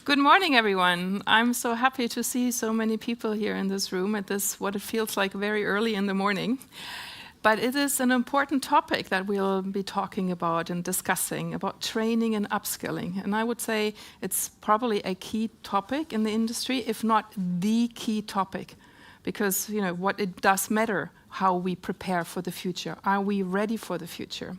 Good morning, everyone. I'm so happy to see so many people here in this room at this, what it feels like very early in the morning. But it is an important topic that we'll be talking about and discussing, about training and upskilling. And I would say it's probably a key topic in the industry, if not the key topic. Because, what it does matter, how we prepare for the future. Are we ready for the future?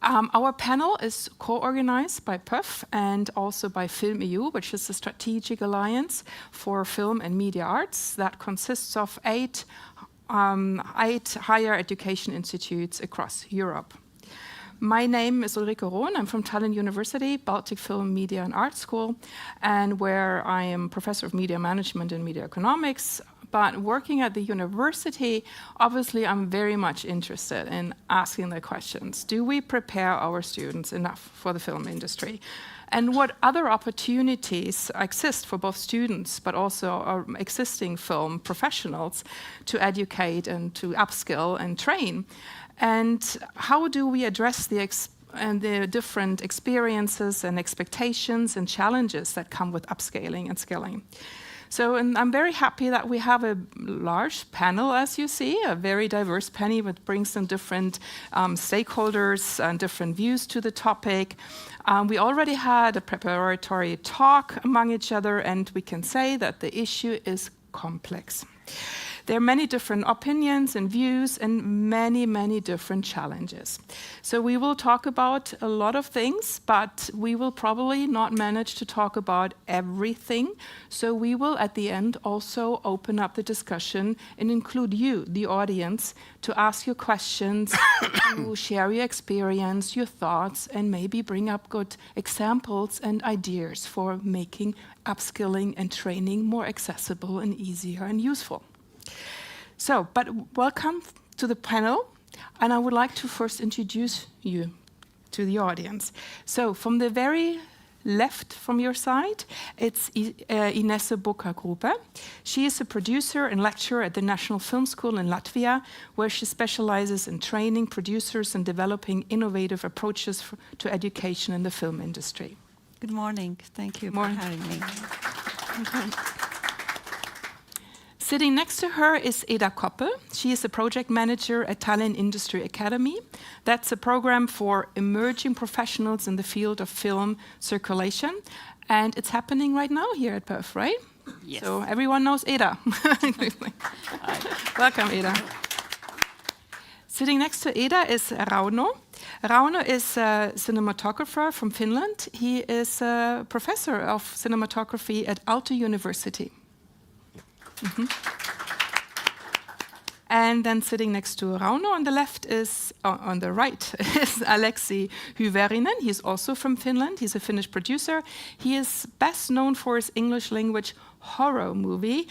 Our panel is co-organized by PUF and also by FilmEU, which is a strategic alliance for film and media arts that consists of eight higher education institutes across Europe. My name is Ulrike Rohn. I'm from Tallinn University, Baltic Film, Media and Art School, and where I am professor of media management and media economics. But working at the university, obviously I'm very much interested in asking the questions. Do we prepare our students enough for the film industry? And what other opportunities exist for both students, but also our existing film professionals to educate and to upskill and train? And how do we address the different experiences and expectations and challenges that come with upscaling and skilling? So, and I'm very happy that we have a large panel, as you see, a very diverse panel that brings some different stakeholders and different views to the topic. We already had a preparatory talk among each other, and we can say that the issue is complex. There are many different opinions and views and many, many different challenges. So we will talk about a lot of things, but we will probably not manage to talk about everything. So we will, at the end, also open up the discussion and include you, the audience, to ask your questions, to share your experience, your thoughts, and maybe bring up good examples and ideas for making upskilling and training more accessible and easier and useful. So, but welcome to the panel, and I would like to first introduce you to the audience. So, from the very left from your side, it's Inese Buka-Grupe. She is a producer and lecturer at the National Film School in Latvia, where she specializes in training producers and developing innovative approaches to education in the film industry. Good morning. Thank you for having me. Okay. Sitting next to her is Eda Koppel. She is a project manager at Tallinn Industry Academy. That's a program for emerging professionals in the field of film circulation. And it's happening right now here at PUF, right? Yes. So everyone knows Eda. Welcome, Eda. Sitting next to Eda is Rauno. Rauno is a cinematographer from Finland. He is a professor of cinematography at Aalto University. Mm-hmm. And then sitting next to Rauno on the left is, on the right, is Aleksi Hyverinen. He's also from Finland. He's a Finnish producer. He is best known for his English language horror movie,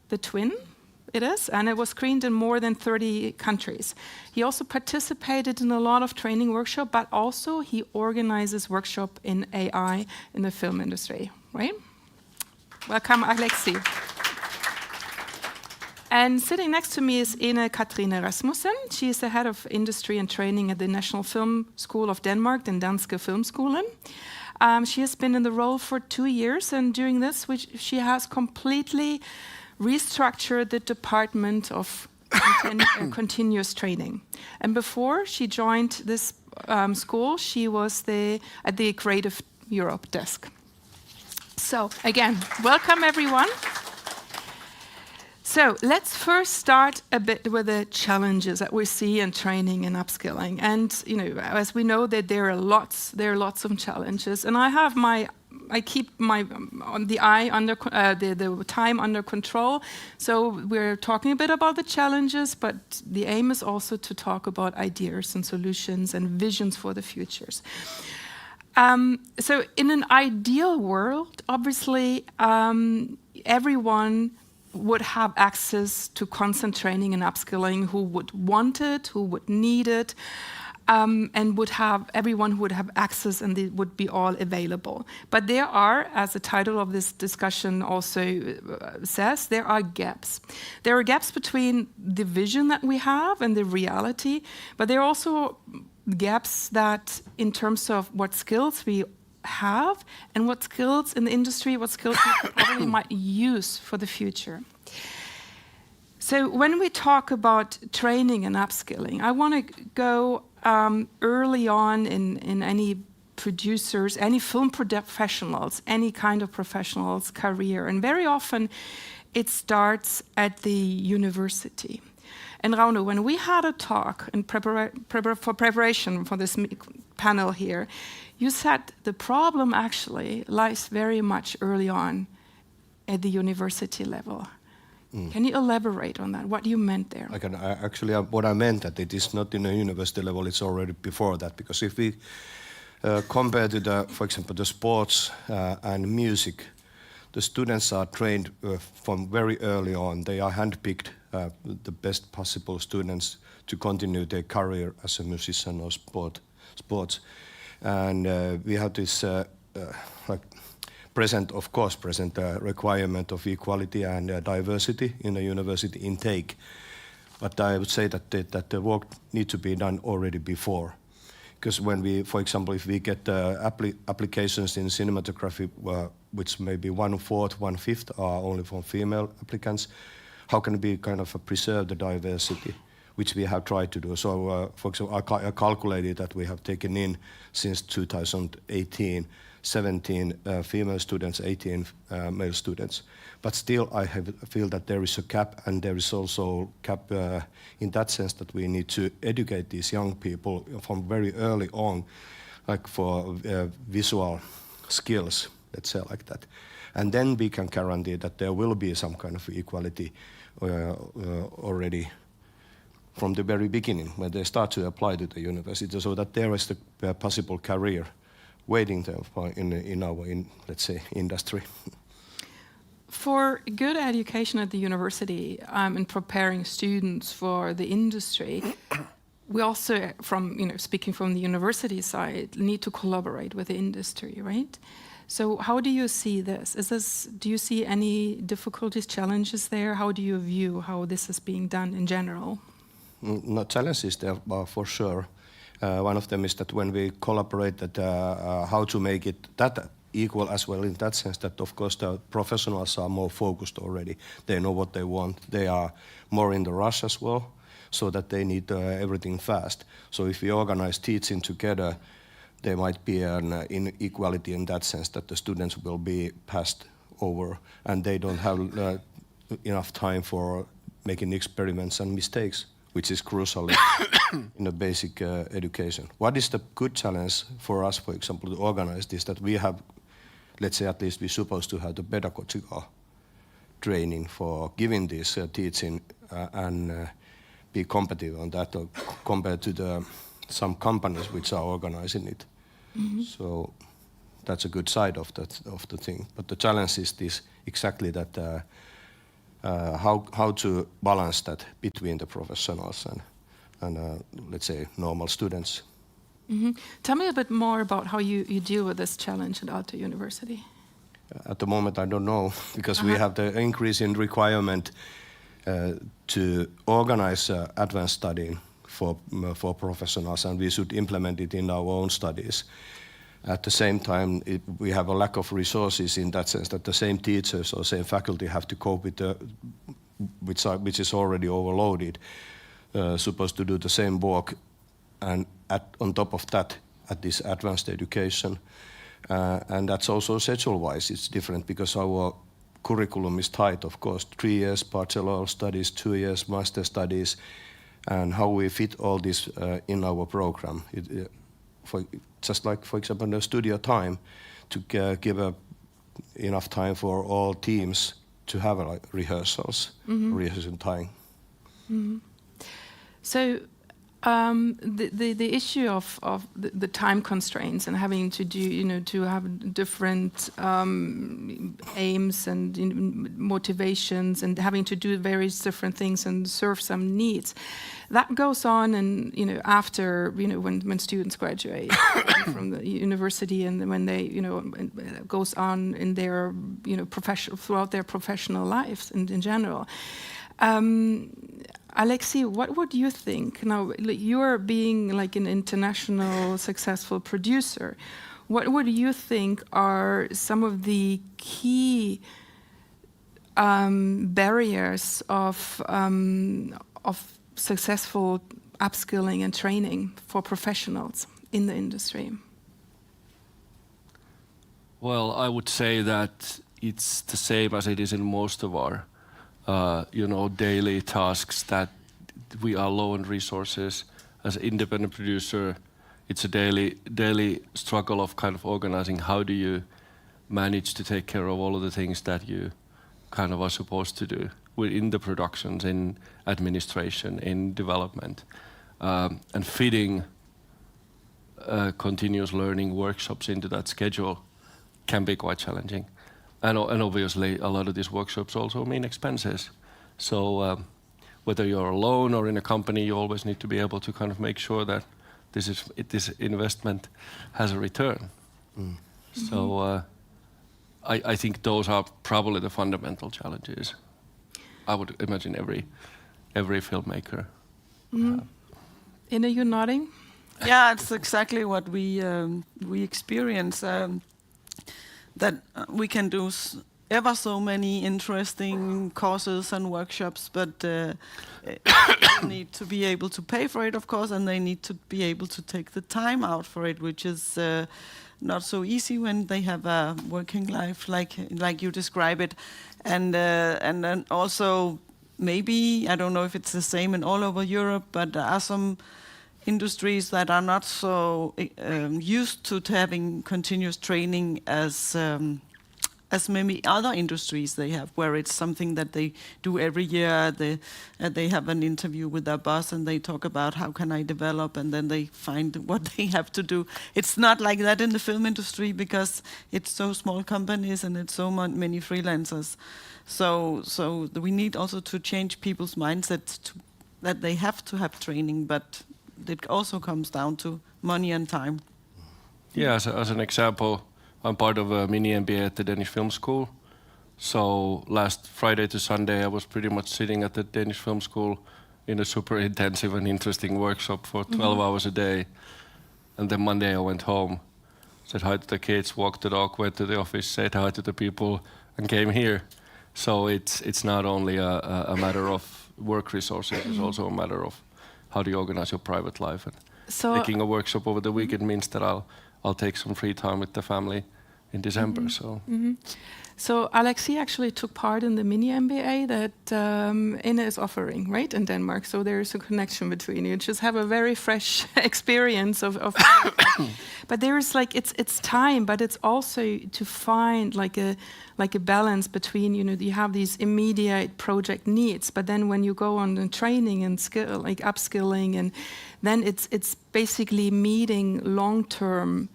The Twin, it is, and it was screened in more than 30 countries. He also participated in a lot of training workshops, but also he organizes workshop in AI in the film industry, right? Welcome, Aleksi. And sitting next to me is Ene Katrine Rasmussen. She is the head of industry and training at the National Film School of Denmark, den Danske Filmskolen. She has been in the role for 2 years, and during this, she has completely restructured the department of continuous training. And before she joined this school, she was at the Creative Europe desk. So again, welcome everyone. So let's first start a bit with the challenges that we see in training and upskilling. And as we know that there are lots of challenges. And I keep the time under control. So we're talking a bit about the challenges, but the aim is also to talk about ideas and solutions and visions for the futures. So in an ideal world, obviously, everyone would have access to constant training and upskilling, who would want it, who would need it, and everyone would have access, and it would be all available. But there are, as the title of this discussion also says, there are gaps. There are gaps between the vision that we have and the reality, but there are also gaps that in terms of what skills we have and what skills in the industry, what skills we probably might use for the future. So when we talk about training and upskilling, I want to go early on in any producers, any film professionals, any kind of professional's career. And very often it starts at the university. And Rauno, when we had a talk in preparation for this panel here, you said the problem actually lies very much early on at the university level. Can you elaborate on that? What you meant there? What I meant that it is not in a university level, it's already before that. Because if we compare to, for example, the sports and music, the students are trained from very early on. They are handpicked the best possible students to continue their career as a musician or sports. And we have this present requirement of equality and diversity in the university intake. But I would say that the work needs to be done already before. Because when we, for example, if we get applications in cinematography, which maybe 1/4, 1/5 are only from female applicants, how can we kind of preserve the diversity, which we have tried to do? So, for example, I calculated that we have taken in since 2018 17 female students, 18 male students. But still, I feel that there is a gap, and there is also a gap in that sense that we need to educate these young people from very early on, like for visual skills, let's say like that. And then we can guarantee that there will be some kind of equality already from the very beginning when they start to apply to the university, so that there is the possible career waiting there in our, let's say, industry. For good education at the university and preparing students for the industry, we also, speaking from the university side, need to collaborate with the industry, right? So how do you see this? Do you see any difficulties, challenges there? How do you view how this is being done in general? No, challenges there for sure. One of them is that when we collaborate, that how to make it that equal as well, in that sense that of course the professionals are more focused already. They know what they want. They are more in the rush as well, so that they need everything fast. So if we organize teaching together, there might be an inequality in that sense that the students will be passed over and they don't have enough time for making experiments and mistakes, which is crucial in a basic education. What is the good challenge for us, for example, to organize this, that we have, let's say at least we're supposed to have the pedagogical training for giving this teaching and be competitive on that compared to some companies which are organizing it. Mm-hmm. So that's a good side of the thing. But the challenge is this exactly that how to balance that between the professionals and let's say normal students. Mm-hmm. Tell me a bit more about how you deal with this challenge at Aalto University. At the moment, I don't know, because we have the increase in requirement to organize advanced studying for professionals, and we should implement it in our own studies. At the same time, we have a lack of resources in that sense that the same teachers or same faculty have to cope with which is already overloaded, supposed to do the same work, and on top of that, at this advanced education. And that's also schedule-wise, it's different because our curriculum is tight, of course, 3 years bachelor studies, 2 years master studies, and how we fit all this in our program. Just like, for example, the studio time, to give enough time for all teams to have rehearsals, rehearsal time. Mm-hmm. So the issue of the time constraints and having to do, to have different aims and motivations and having to do various different things and serve some needs, that goes on, and after when students graduate from the university, and when they it goes on in their throughout their professional lives and in general. Alexi, what would you think? Now, you are being like an international successful producer. What would you think are some of the key barriers of successful upskilling and training for professionals in the industry? Well, I would say that it's the same as it is in most of our, daily tasks, that we are low on resources. As an independent producer, it's a daily struggle of kind of organizing how do you manage to take care of all of the things that you kind of are supposed to do within the productions, in administration, in development, and fitting continuous learning workshops into that schedule can be quite challenging. And obviously a lot of these workshops also mean expenses. So whether you're alone or in a company, you always need to be able to kind of make sure that this investment has a return. Mm. So I think those are probably the fundamental challenges. I would imagine every filmmaker. Mm-hmm. Ina, you nodding? Yeah, it's exactly what we experience. That we can do ever so many interesting courses and workshops, but people need to be able to pay for it, of course, and they need to be able to take the time out for it, which is not so easy when they have a working life like you describe it, and then also maybe, I don't know if it's the same in all over Europe, but there are some industries that are not so used to having continuous training as many other industries they have, where it's something that they do every year. They have an interview with their boss and they talk about how can I develop, and then they find what they have to do. It's not like that in the film industry because it's so small companies and it's so many freelancers. So we need also to change people's mindset that they have to have training, but it also comes down to money and time. Yeah, as an example, I'm part of a mini MBA at the Danish Film School. So last Friday to Sunday, I was pretty much sitting at the Danish Film School in a super intensive and interesting workshop for 12 hours a day. And then Monday I went home, said hi to the kids, walked the dog, went to the office, said hi to the people, and came here. So it's not only a matter of work resources, it's also a matter of how do you organize your private life. And so taking a workshop over the weekend means that I'll take some free time with the family in December. So Alexi actually took part in the mini MBA that Ina is offering, right, in Denmark. So there is a connection between you. Just have a very fresh experience of but there is like it's time, but it's also to find like a balance between, you have these immediate project needs, but then when you go on the training and skill, like upskilling, and then it's basically meeting long-term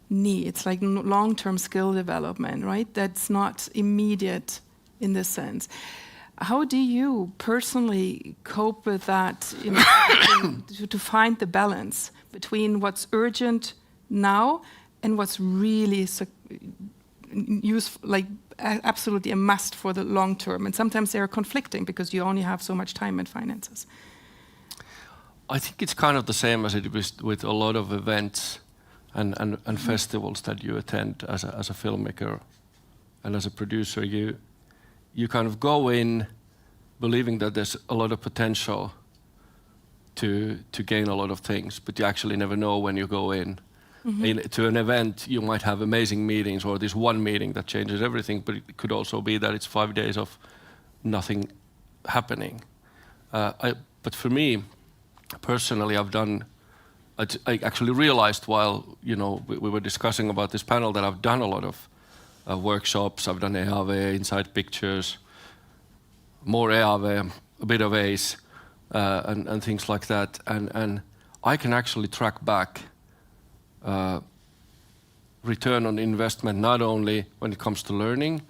needs, like long-term skill development, right? That's not immediate in this sense. How do you personally cope with that to find the balance between what's urgent now and what's really useful, like absolutely a must for the long term? And sometimes they're conflicting because you only have so much time and finances. I think it's kind of the same as it is with a lot of events and festivals that you attend as a filmmaker and as a producer. You kind of go in believing that there's a lot of potential to gain a lot of things, but you actually never know when you go in. To an event, you might have amazing meetings or this one meeting that changes everything, but it could also be that it's 5 days of nothing happening. But for me, personally, I actually realized while we were discussing about this panel that I've done a lot of workshops. I've done EAV, Inside Pictures, more EAV, a bit of ACE, and things like that. And I can actually track back return on investment, not only when it comes to learning,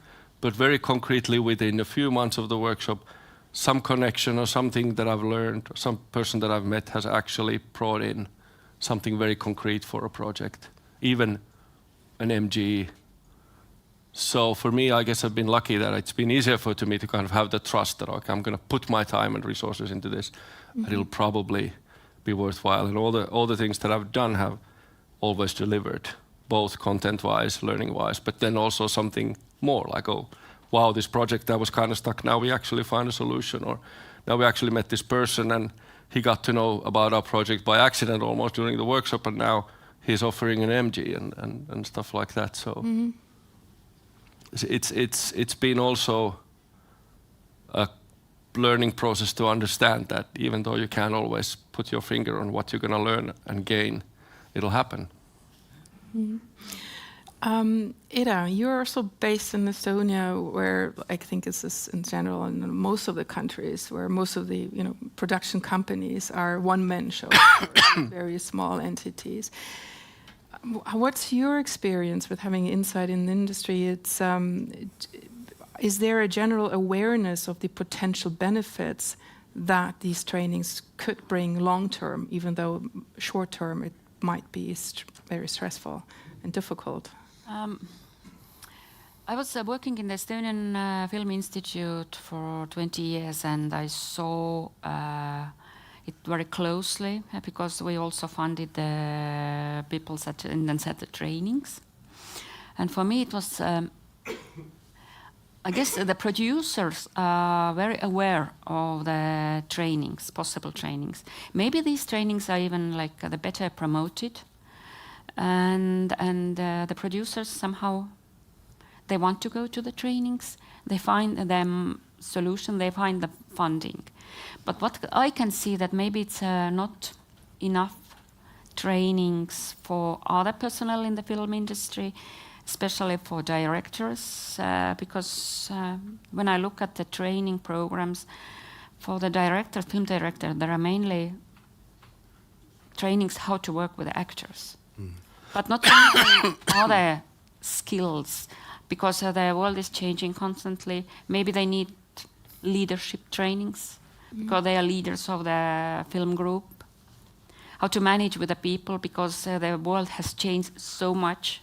but very concretely within a few months of the workshop, some connection or something that I've learned, or some person that I've met has actually brought in something very concrete for a project. Even an MG So for me, I guess I've been lucky that it's been easier to me to kind of have the trust that, okay, I'm going to put my time and resources into this, and it'll probably be worthwhile. And all the things that I've done have always delivered, both content-wise, learning-wise, but then also something more, like, oh, wow, this project that was kind of stuck, now we actually find a solution, or now we actually met this person and he got to know about our project by accident almost during the workshop, and now he's offering an MG and stuff like that. So it's been also a learning process to understand that even though you can't always put your finger on what you're going to learn and gain, it'll happen. Ida, you're also based in Estonia, where I think this is in general in most of the countries, where most of the production companies are one-man shows, very small entities. What's your experience with having insight in the industry? Is there a general awareness of the potential benefits that these trainings could bring long-term, even though short-term it might be very stressful and difficult? I was working in the Estonian Film Institute for 20 years, and I saw it very closely because we also funded the people and set the trainings. And for me, it was, I guess the producers are very aware of the trainings, possible trainings. Maybe these trainings are even like the better promoted. And the producers somehow, they want to go to the trainings, they find them solution, they find the funding. But what I can see that maybe it's not enough trainings for other personnel in the film industry, especially for directors, because when I look at the training programs for the film director, there are mainly trainings how to work with the actors. But not only other skills, because the world is changing constantly. Maybe they need leadership trainings, because they are leaders of the film group. How to manage with the people, because the world has changed so much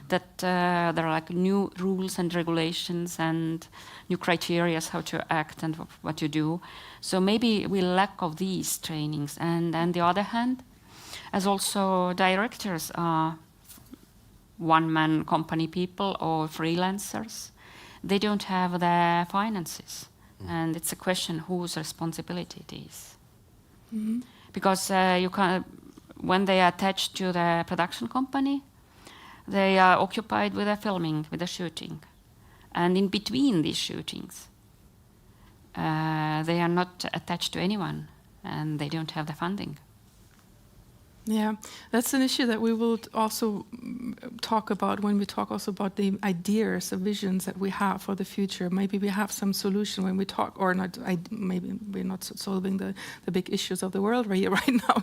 that there are like new rules and regulations and new criteria how to act and what to do. So maybe we lack of these trainings. And on the other hand, as also directors are one-man company people or freelancers, they don't have the finances. And it's a question whose responsibility it is. Because when they are attached to the production company, they are occupied with the filming, with the shooting. And in between these shootings, they are not attached to anyone, and they don't have the funding. Yeah, that's an issue that we will also talk about when we talk also about the ideas, the visions that we have for the future. Maybe we have some solution when we talk, or not. Maybe we're not solving the big issues of the world right now,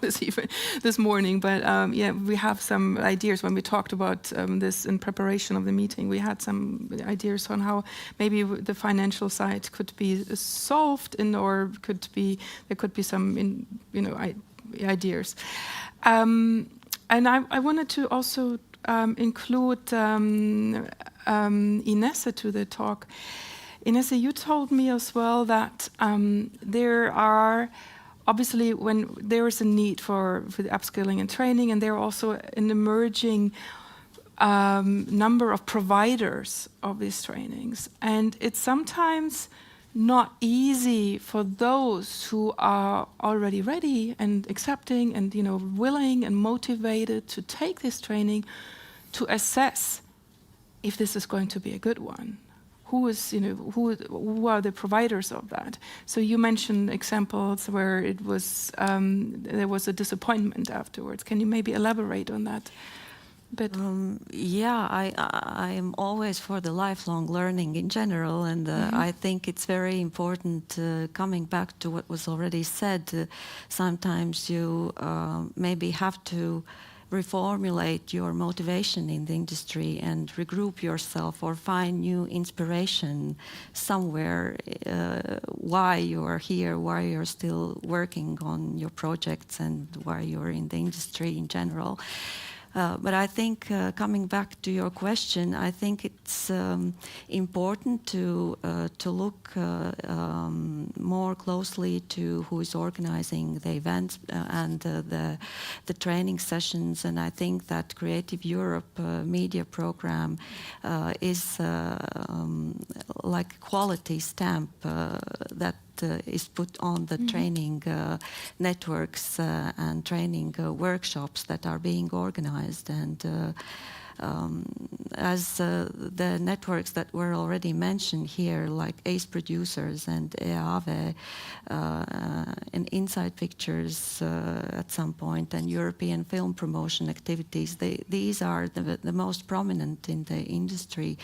this morning. But yeah, we have some ideas when we talked about this in preparation of the meeting. We had some ideas on how maybe the financial side could be solved, or there could be some ideas. And I wanted to also include Inessa to the talk. Inessa, you told me as well that there are, obviously, when there is a need for the upskilling and training, and there are also an emerging number of providers of these trainings. And it's sometimes not easy for those who are already ready and accepting and willing and motivated to take this training to assess if this is going to be a good one. Who are the providers of that? So you mentioned examples where it was there was a disappointment afterwards. Can you maybe elaborate on that? Yeah, I am always for the lifelong learning in general, and I think it's very important, coming back to what was already said, sometimes you maybe have to reformulate your motivation in the industry and regroup yourself or find new inspiration somewhere, why you are here, why you're still working on your projects and why you're in the industry in general. But I think coming back to your question, I think it's important to look more closely to who is organizing the events and the training sessions. And I think that Creative Europe media program is like a quality stamp that is put on the training networks and training workshops that are being organized. And as the networks that were already mentioned here, like ACE Producers and EAVE and Inside Pictures at some point, and European film promotion activities, these are the most prominent in the industry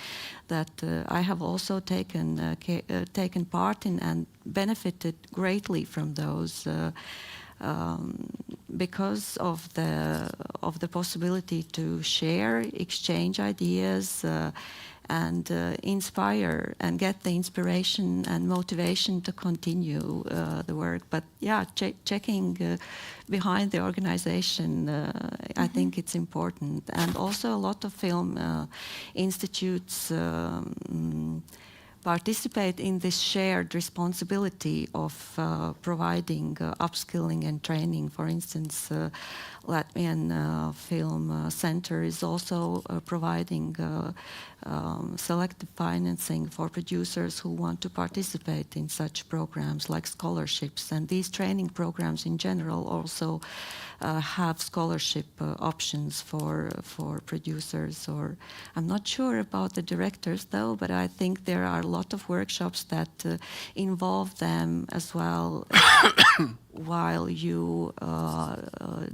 that I have also taken part in and benefited greatly from those. Because of the possibility to share, exchange ideas, and inspire and get the inspiration and motivation to continue the work. But yeah, checking behind the organization, I think it's important. And also a lot of film institutes participate in this shared responsibility of providing upskilling and training. For instance, Latvian Film Center is also providing selective financing for producers who want to participate in such programs like scholarships. And these training programs in general also have scholarship options for producers. Or I'm not sure about the directors though, but I think there are a lot of workshops that involve them as well while you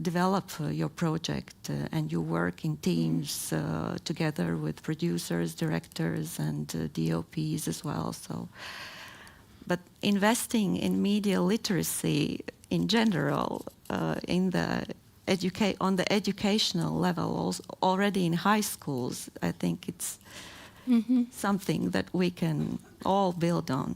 develop your project and you work in teams together with producers, directors, and DOPs as well. So, but investing in media literacy in general, on the educational level, already in high schools, I think it's something that we can all build on.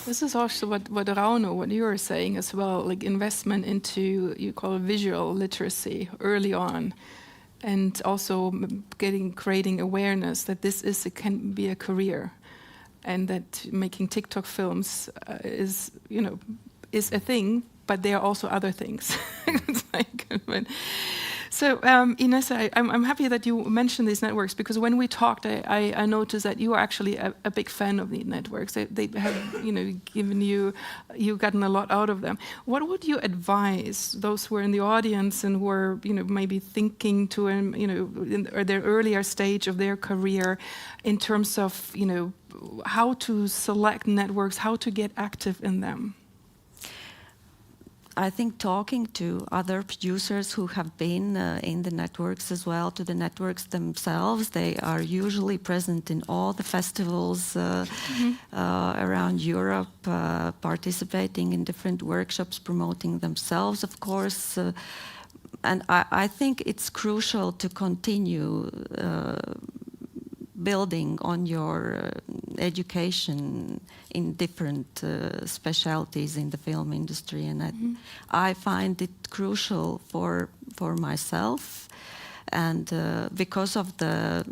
This is also what Rauno, what you were saying as well, like investment into, you call it visual literacy early on, and also creating awareness that this can be a career, and that making TikTok films is a thing, but there are also other things. So Ines, I'm happy that you mentioned these networks, because when we talked, I noticed that you are actually a big fan of these networks. They have, given you've gotten a lot out of them. What would you advise those who are in the audience and who are, maybe thinking to, or their earlier stage of their career, in terms of, how to select networks, how to get active in them? I think talking to other producers who have been in the networks as well, to the networks themselves, they are usually present in all the festivals around Europe, participating in different workshops, promoting themselves, of course. And I think it's crucial to continue building on your education in different specialties in the film industry, and I find it crucial for myself, and because of the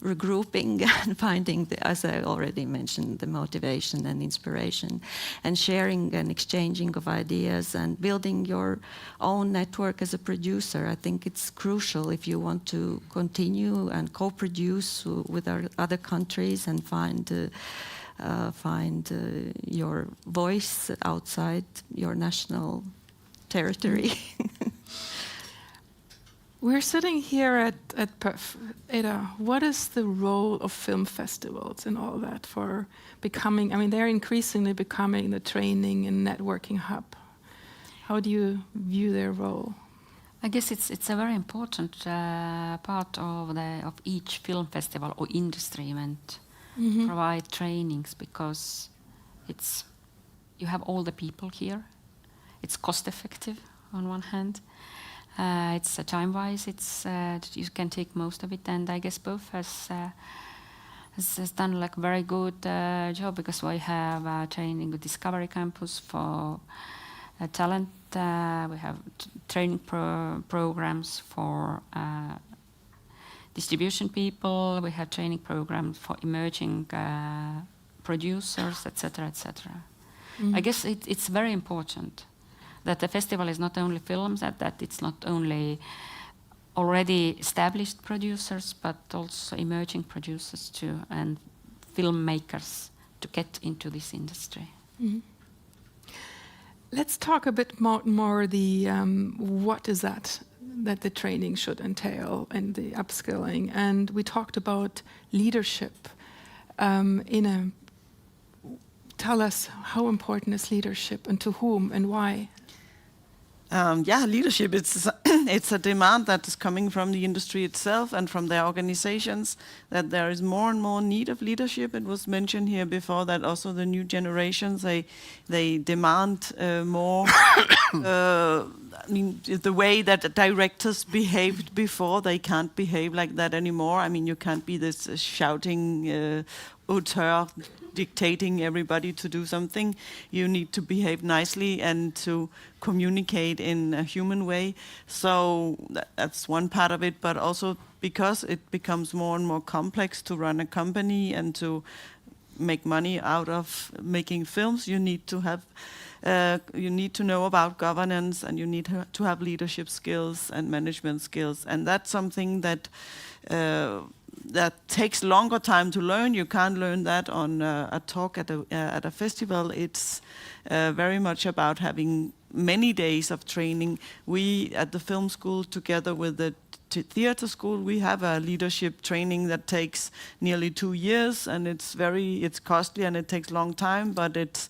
regrouping and finding, as I already mentioned, the motivation and inspiration, and sharing and exchanging of ideas and building your own network as a producer. I think it's crucial if you want to continue and co-produce with other countries and find your voice outside your national territory. We're sitting here at PUF. Ada, what is the role of film festivals and all that for becoming, they're increasingly becoming the training and networking hub. How do you view their role? I guess it's a very important part of each film festival or industry event. Provide trainings, because you have all the people here. It's cost effective on one hand. It's time-wise, you can take most of it, and I guess both has done like very good job, because we have training with Discovery Campus for talent. We have training programs for distribution people. We have training programs for emerging producers, etc., etc. I guess it's very important that the festival is not only films, that it's not only already established producers, but also emerging producers too, and filmmakers to get into this industry. Let's talk a bit more the what is that the training should entail and the upskilling. And we talked about leadership. Tell us, how important is leadership, and to whom and why? Leadership, it's a demand that is coming from the industry itself and from their organizations, that there is more and more need of leadership. It was mentioned here before that also the new generations, they demand more. The way that directors behaved before, they can't behave like that anymore. I mean, you can't be this shouting auteur dictating everybody to do something. You need to behave nicely and to communicate in a human way. So that's one part of it, but also because it becomes more and more complex to run a company and to make money out of making films, you need to have you need to know about governance, and you need to have leadership skills and management skills, and that's something that that takes longer time to learn. You can't learn that on a talk at a festival. It's very much about having many days of training. We at the film school, together with the theater school, we have a leadership training that takes nearly 2 years, and it's costly and it takes long time, but it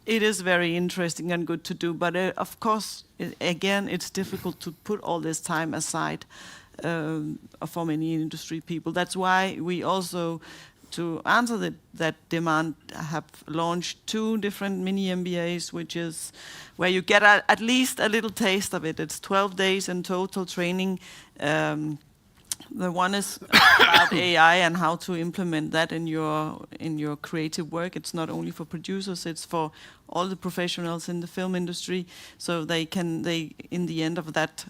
is very interesting and good to do. But of course, again, it's difficult to put all this time aside for many industry people. That's why we also, to answer that demand, have launched 2 different mini MBAs, which is where you get at least a little taste of it. It's 12 days in total training. The one is about AI and how to implement that in your creative work. It's not only for producers; it's for all the professionals in the film industry. So they in the end of that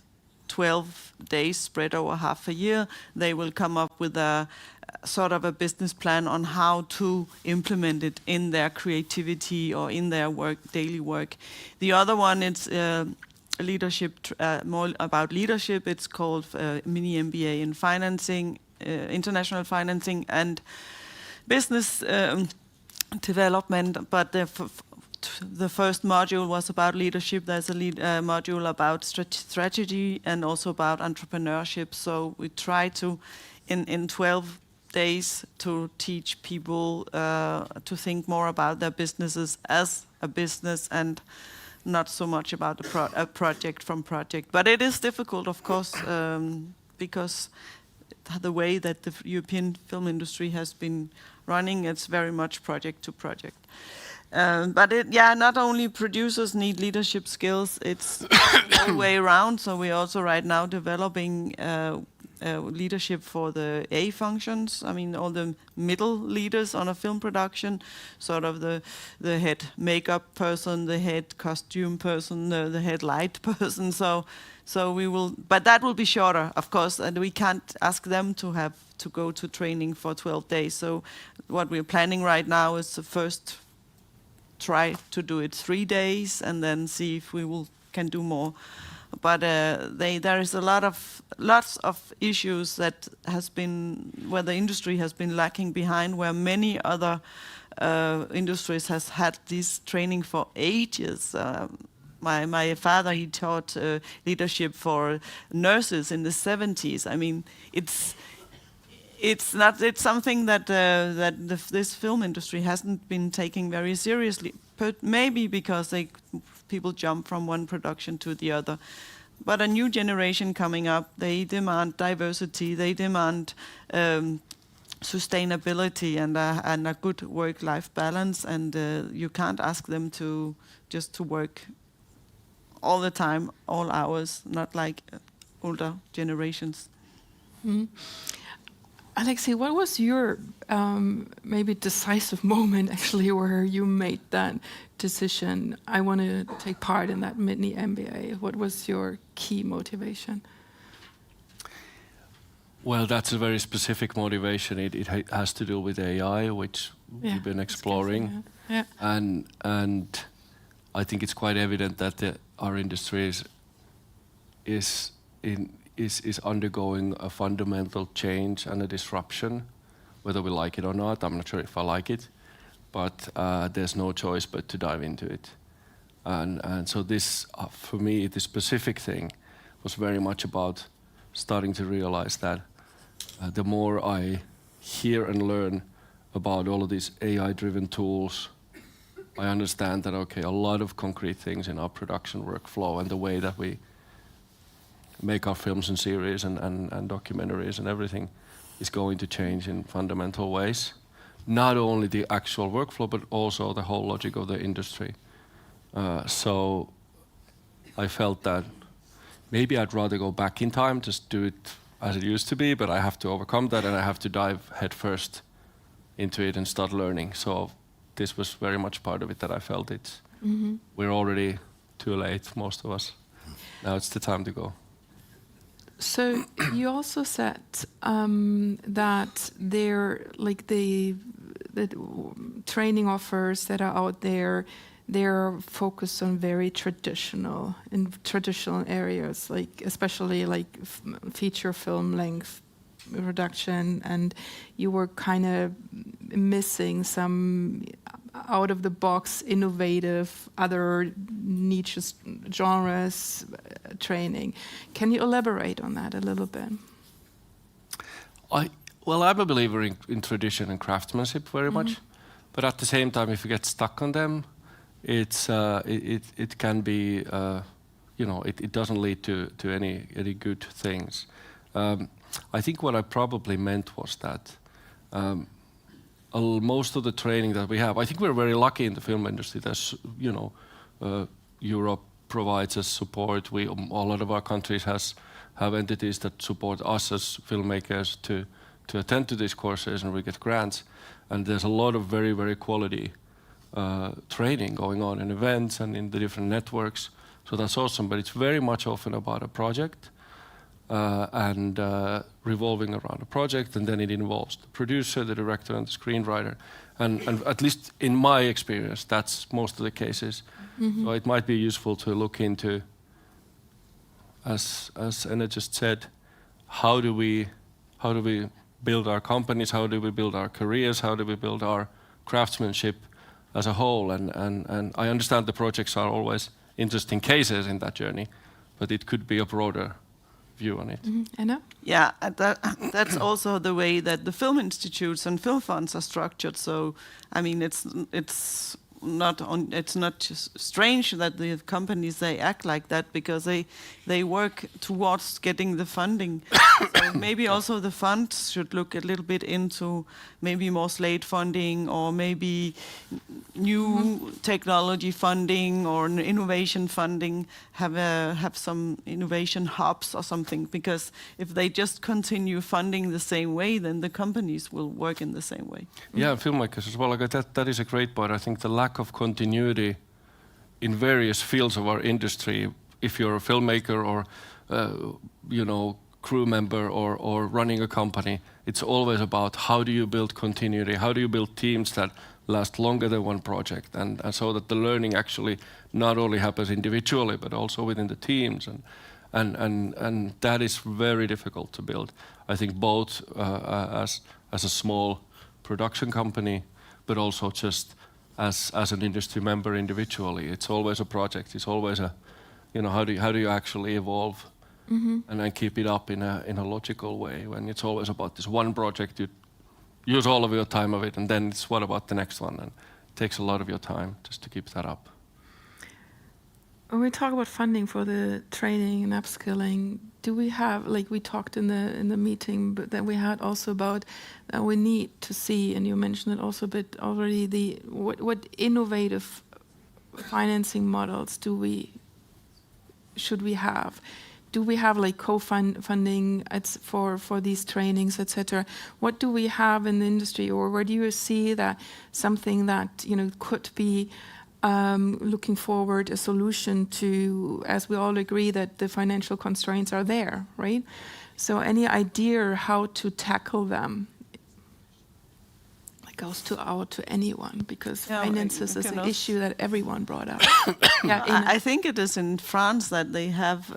12 days spread over half a year, they will come up with a sort of a business plan on how to implement it in their creativity or in their work, daily work. The other one is leadership, more about leadership. It's called mini MBA in financing, international financing and business development. But the first module was about leadership. There's a module about strategy and also about entrepreneurship. So we try to, in 12 days, to teach people to think more about their businesses as a business and not so much about a project from project. But it is difficult, of course, because the way that the European film industry has been running, it's very much project to project. But not only producers need leadership skills, it's the whole way around. So we're also right now developing leadership for the A functions. I mean, all the middle leaders on a film production, sort of the head makeup person, the head costume person, the head light person. So we will, but that will be shorter, of course, and we can't ask them to have to go to training for 12 days. So what we're planning right now is to first try to do it 3 days and then see if we can do more. But there is lots of issues that has been where the industry has been lacking behind, where many other industries has had this training for ages. My father, he taught leadership for nurses in the 70s. I mean, it's something that this film industry hasn't been taking very seriously. But maybe because people jump from one production to the other. But a new generation coming up, they demand diversity, they demand sustainability and a good work-life balance, and you can't ask them to just to work all the time, all hours, not like older generations. Alexei, what was your maybe decisive moment actually where you made that decision? I want to take part in that mini MBA. What was your key motivation? Well, that's a very specific motivation. It has to do with AI, which we've been exploring, and I think it's quite evident that our industry is undergoing a fundamental change and a disruption, whether we like it or not. I'm not sure if I like it, but there's no choice but to dive into it. And so this, for me, the specific thing was very much about starting to realize that the more I hear and learn about all of these AI-driven tools, I understand that, okay, a lot of concrete things in our production workflow and the way that we make our films and series and documentaries and everything is going to change in fundamental ways. Not only the actual workflow, but also the whole logic of the industry. So I felt that maybe I'd rather go back in time, just do it as it used to be, but I have to overcome that and I have to dive headfirst into it and start learning. So this was very much part of it, that I felt it. We're already too late, most of us. Now it's the time to go. So you also said that there, like the training offers that are out there, they're focused on very traditional areas, like especially like feature film length production, and you were kind of missing some out of the box, innovative, other niche genres training. Can you elaborate on that a little bit? I'm a believer in tradition and craftsmanship very much, but at the same time, if you get stuck on them, it can be, it doesn't lead to any good things. I think what I probably meant was that most of the training that we have, I think we're very lucky in the film industry. There's, Europe provides us support. A lot of our countries have entities that support us as filmmakers to attend to these courses, and we get grants. And there's a lot of very, very quality training going on in events and in the different networks. So that's awesome, but it's very much often about a project and revolving around a project, and then it involves the producer, the director, and the screenwriter. And at least in my experience, that's most of the cases. So it might be useful to look into, as Anna just said, how do we build our companies, how do we build our careers, how do we build our craftsmanship as a whole? And I understand the projects are always interesting cases in that journey, but it could be a broader view on it. Anna? Yeah, that's also the way that the film institutes and film funds are structured. So, I mean, it's not just strange that the companies, they act like that, because they work towards getting the funding. So maybe also the funds should look a little bit into maybe more slate funding, or maybe new technology funding or innovation funding, have some innovation hubs or something, because if they just continue funding the same way, then the companies will work in the same way. Yeah, filmmakers as well. Like that is a great part. I think the lack of continuity in various fields of our industry, if you're a filmmaker or crew member or running a company, it's always about how do you build continuity, how do you build teams that last longer than one project, and so that the learning actually not only happens individually but also within the teams, and that is very difficult to build. I think both as a small production company, but also just as an industry member individually. It's always a project. It's always a, how do you actually evolve and then keep it up in a logical way, when it's always about this one project, you use all of your time of it, and then it's what about the next one, and it takes a lot of your time just to keep that up. When we talk about funding for the training and upskilling, do we have, like we talked in the meeting, but that we had also about we need to see, and you mentioned it also a bit already, what innovative financing models should we have do we have like co-funding for these trainings, etc.? What do we have in the industry, or where do you see that something that could be looking forward a solution to, as we all agree that the financial constraints are there, right? So any idea how to tackle them? It goes to anyone, because finances is an issue that everyone brought up. I think it is in France that they have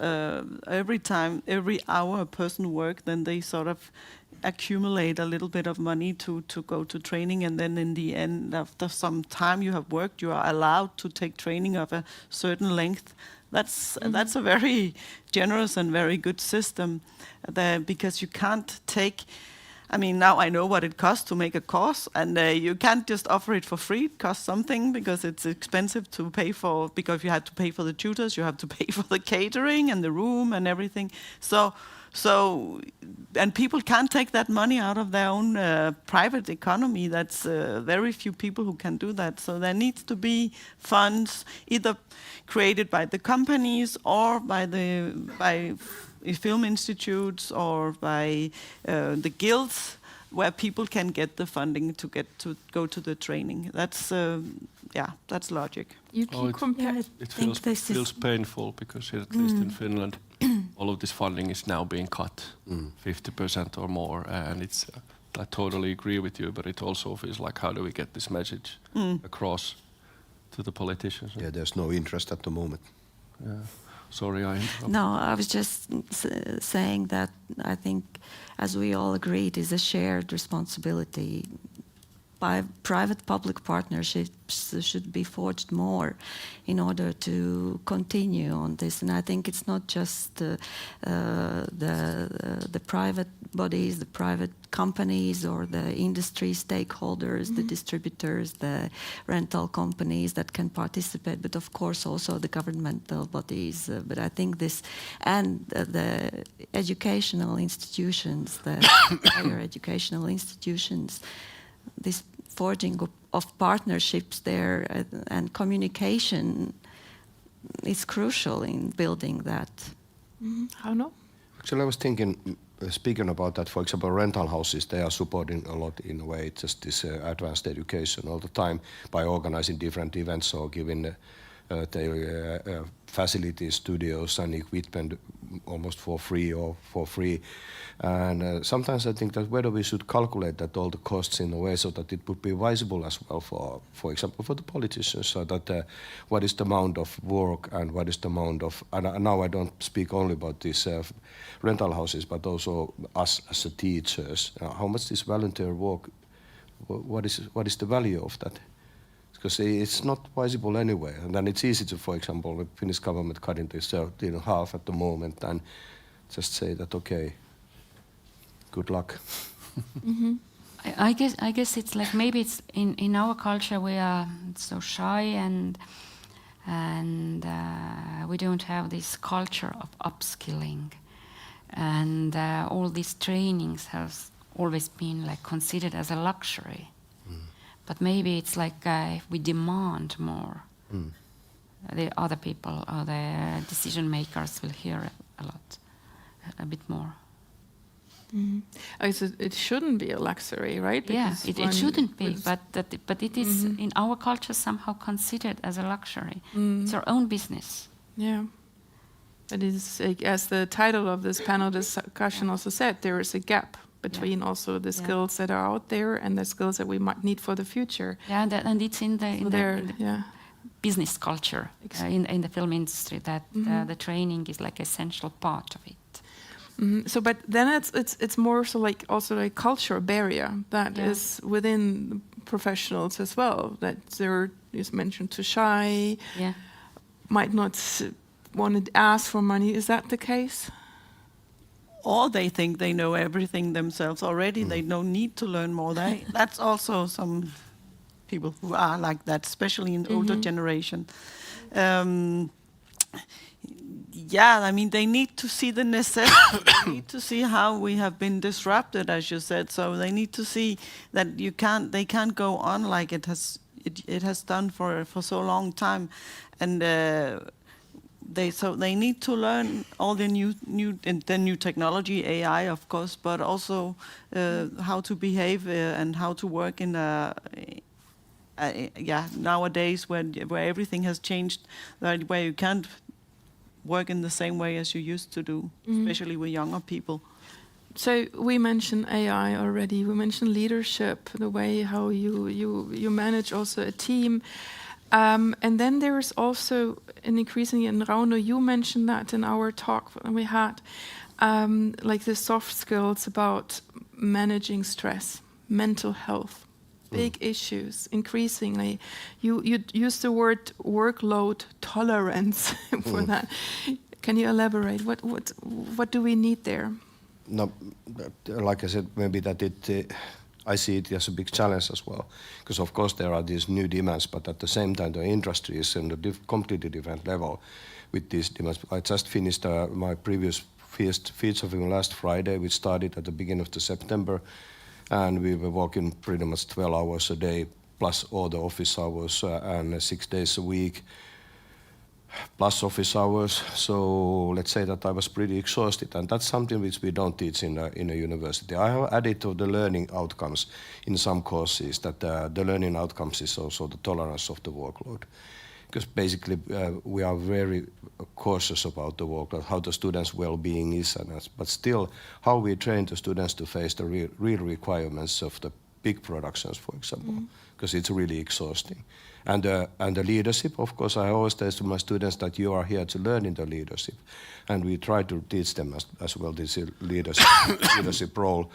every hour a person work, then they sort of accumulate a little bit of money to go to training, and then in the end, after some time you have worked, you are allowed to take training of a certain length. That's a very generous and very good system, because you can't take. I mean, now I know what it costs to make a course, and you can't just offer it for free. It costs something, because it's expensive to pay for, because you have to pay for the tutors, you have to pay for the catering and the room and everything. So, and people can't take that money out of their own private economy. That's very few people who can do that. So there needs to be funds either created by the companies or by film institutes or by the guilds, where people can get the funding to go to the training. That's logic. You keep comparing. It feels painful, because at least in Finland, all of this funding is now being cut 50% or more, and it's. I totally agree with you, but it also feels like, how do we get this message across to the politicians? Yeah, there's no interest at the moment. Yeah. Sorry, I interrupted. No, I was just saying that I think, as we all agree, it is a shared responsibility. By private-public partnerships should be forged more in order to continue on this. And I think it's not just the private bodies, the private companies, or the industry stakeholders, the distributors, the rental companies that can participate, but of course also the governmental bodies. But I think this, and the educational institutions, the higher educational institutions, this forging of partnerships there and communication is crucial in building that. How no? Actually, I was thinking, speaking about that, for example, rental houses, they are supporting a lot in a way, just this advanced education all the time by organizing different events or giving their facilities, studios and equipment almost for free. And sometimes I think that whether we should calculate that all the costs in a way so that it would be visible as well for example, for the politicians, so that what is the amount of work and what is the amount of, and now I don't speak only about these rental houses, but also us as the teachers, how much this volunteer work, what is the value of that? Because it's not visible anyway, and then it's easy to, for example, the Finnish government cutting this in half at the moment and just say that, okay, good luck. I guess it's like, maybe it's in our culture we are so shy and we don't have this culture of upskilling, and all these trainings have always been like considered as a luxury. But maybe it's like if we demand more, the other people or the decision makers will hear a bit more. It shouldn't be a luxury, right? Yeah, Because it shouldn't be, but it is in our culture somehow considered as a luxury. It's our own business. Yeah. It is, as the title of this panel discussion also said, there is a gap between also the skills that are out there and the skills that we might need for the future. Yeah, and it's in the business culture, in the film industry, that the training is like essential part of it. So, but then it's more so like also a cultural barrier that is within professionals as well. That they're, you mentioned, too shy, might not want to ask for money. Is that the case? Or they think they know everything themselves already. They don't need to learn more. That's also some people who are like that, especially in the older generation. I mean, they need to see the necessity. They need to see how we have been disrupted, as you said. So they need to see that they can't go on like it has done for so long time, and they need to learn all the new technology, AI of course, but also how to behave and how to work in nowadays where everything has changed, where you can't work in the same way as you used to do, especially with younger people. So we mentioned AI already. We mentioned leadership, the way how you manage also a team. And then there's also an increasing, and Rauno, you mentioned that in our talk we had, like the soft skills about managing stress, mental health, big issues, increasingly. You use the word workload tolerance for that. Can you elaborate? What do we need there? No, like I said, maybe that I see it as a big challenge as well, because of course there are these new demands, but at the same time the industry is on a completely different level with these demands. I just finished my previous feature film last Friday, which started at the beginning of September, and we were working pretty much 12 hours a day, plus all the office hours, and 6 days a week, plus office hours. So let's say that I was pretty exhausted, and that's something which we don't teach in a university. I have added to the learning outcomes in some courses that the learning outcomes is also the tolerance of the workload, because basically we are very cautious about the workload, how the students' well-being is, but still how we train the students to face the real requirements of the big productions, for example, because it's really exhausting. And the leadership, of course, I always tell to my students that you are here to learn in the leadership, and we try to teach them as well this leadership role.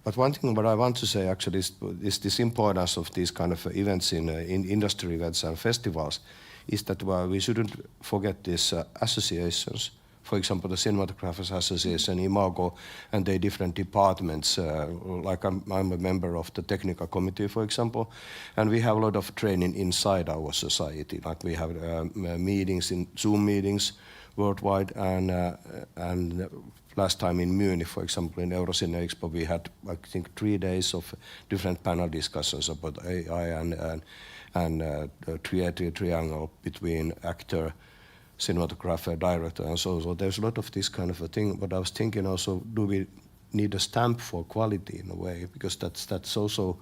But one thing what I want to say actually is this importance of these kind of events in industry events and festivals, is that we shouldn't forget these associations. For example, the Cinematographers Association, Imago, and the different departments. Like I'm a member of the technical committee, for example, and we have a lot of training inside our society. Like we have meetings, Zoom meetings worldwide, and last time in Munich, for example, in Eurocine Expo, we had, I think, 3 days of different panel discussions about AI and the creative triangle between actor, cinematographer, director, and so there's a lot of this kind of a thing. But I was thinking also, do we need a stamp for quality in a way? Because that's also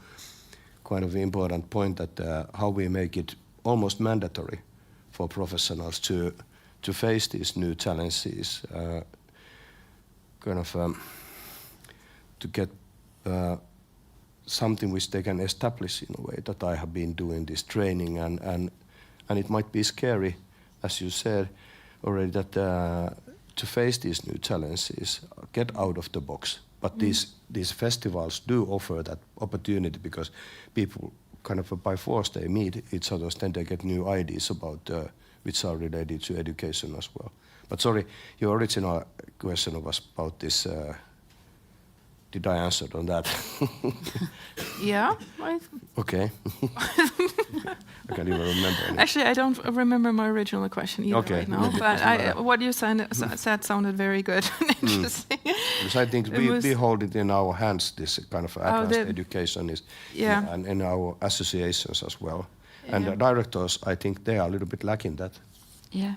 kind of an important point, that how we make it almost mandatory for professionals to face these new challenges, to get something which they can establish in a way, that I have been doing this training, and it might be scary, as you said already, that to face these new challenges, get out of the box. But these festivals do offer that opportunity, because people kind of by force they meet each other, then they get new ideas about which are related to education as well. But sorry, your original question was about this. Did I answer on that? Yeah. Okay. I can't even remember anything. Actually, I don't remember my original question either right now. But what you said sounded very good and interesting. Because I think we hold it in our hands, this kind of advanced education is, and in our associations as well. And the directors, I think they are a little bit lacking that. Yeah.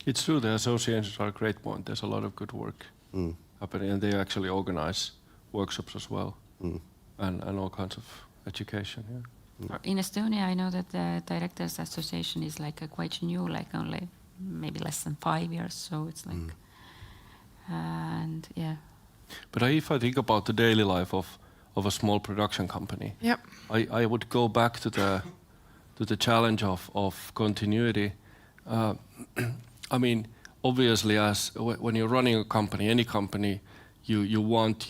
It's true, the associations are a great point. There's a lot of good work happening, and they actually organize workshops as well, and all kinds of education. Yeah. In Estonia, I know that the Directors Association is like quite new, like only maybe less than 5 years, so it's like, and yeah. But if I think about the daily life of a small production company, I would go back to the challenge of continuity. I mean, obviously, when you're running a company, any company, you want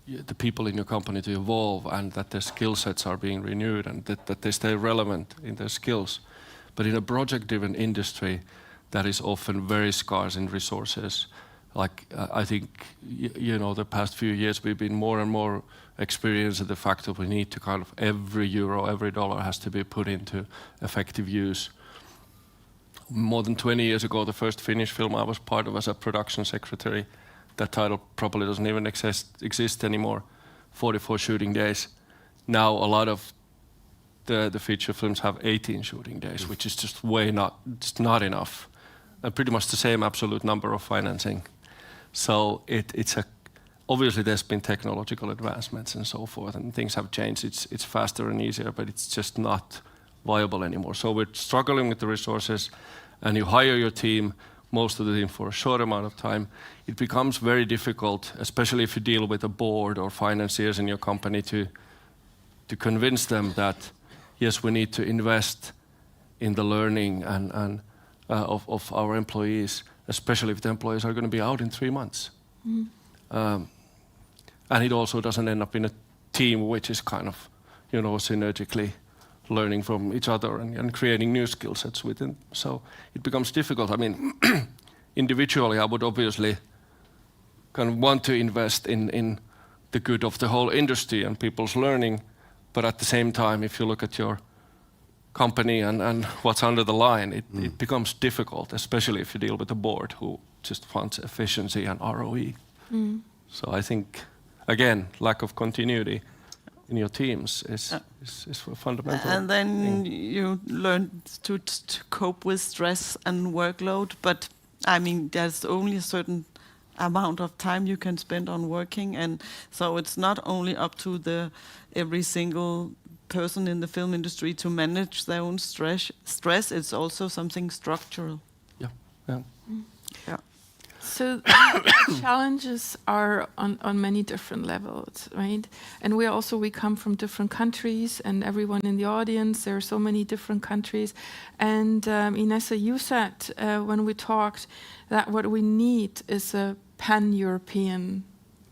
the people in your company to evolve, and that their skill sets are being renewed, and that they stay relevant in their skills. But in a project-driven industry, that is often very scarce in resources. Like I think the past few years we've been more and more experiencing the fact that we need to kind of every euro, every dollar has to be put into effective use. More than 20 years ago, the first Finnish film I was part of as a production secretary, that title probably doesn't even exist anymore, 44 shooting days. Now a lot of the feature films have 18 shooting days, which is just not enough. Pretty much the same absolute number of financing. So obviously there's been technological advancements and so forth, and things have changed. It's faster and easier, but it's just not viable anymore. So we're struggling with the resources, and you hire your team, most of the team for a short amount of time. It becomes very difficult, especially if you deal with a board or financiers in your company, to convince them that yes, we need to invest in the learning and of our employees, especially if the employees are going to be out in 3 months. And it also doesn't end up in a team which is kind of, synergically learning from each other and creating new skill sets within. So it becomes difficult. I mean, individually, I would obviously kind of want to invest in the good of the whole industry and people's learning. But at the same time, if you look at your company and what's under the line, it becomes difficult, especially if you deal with a board who just wants efficiency and ROE. So I think, again, lack of continuity in your teams is fundamental. And then you learn to cope with stress and workload. But I mean, there's only a certain amount of time you can spend on working, and so it's not only up to every single person in the film industry to manage their own stress. It's also something structural. Yeah. So challenges are on many different levels, right? And we come from different countries, and everyone in the audience, there are so many different countries. And Inessa, you said when we talked that what we need is a pan-European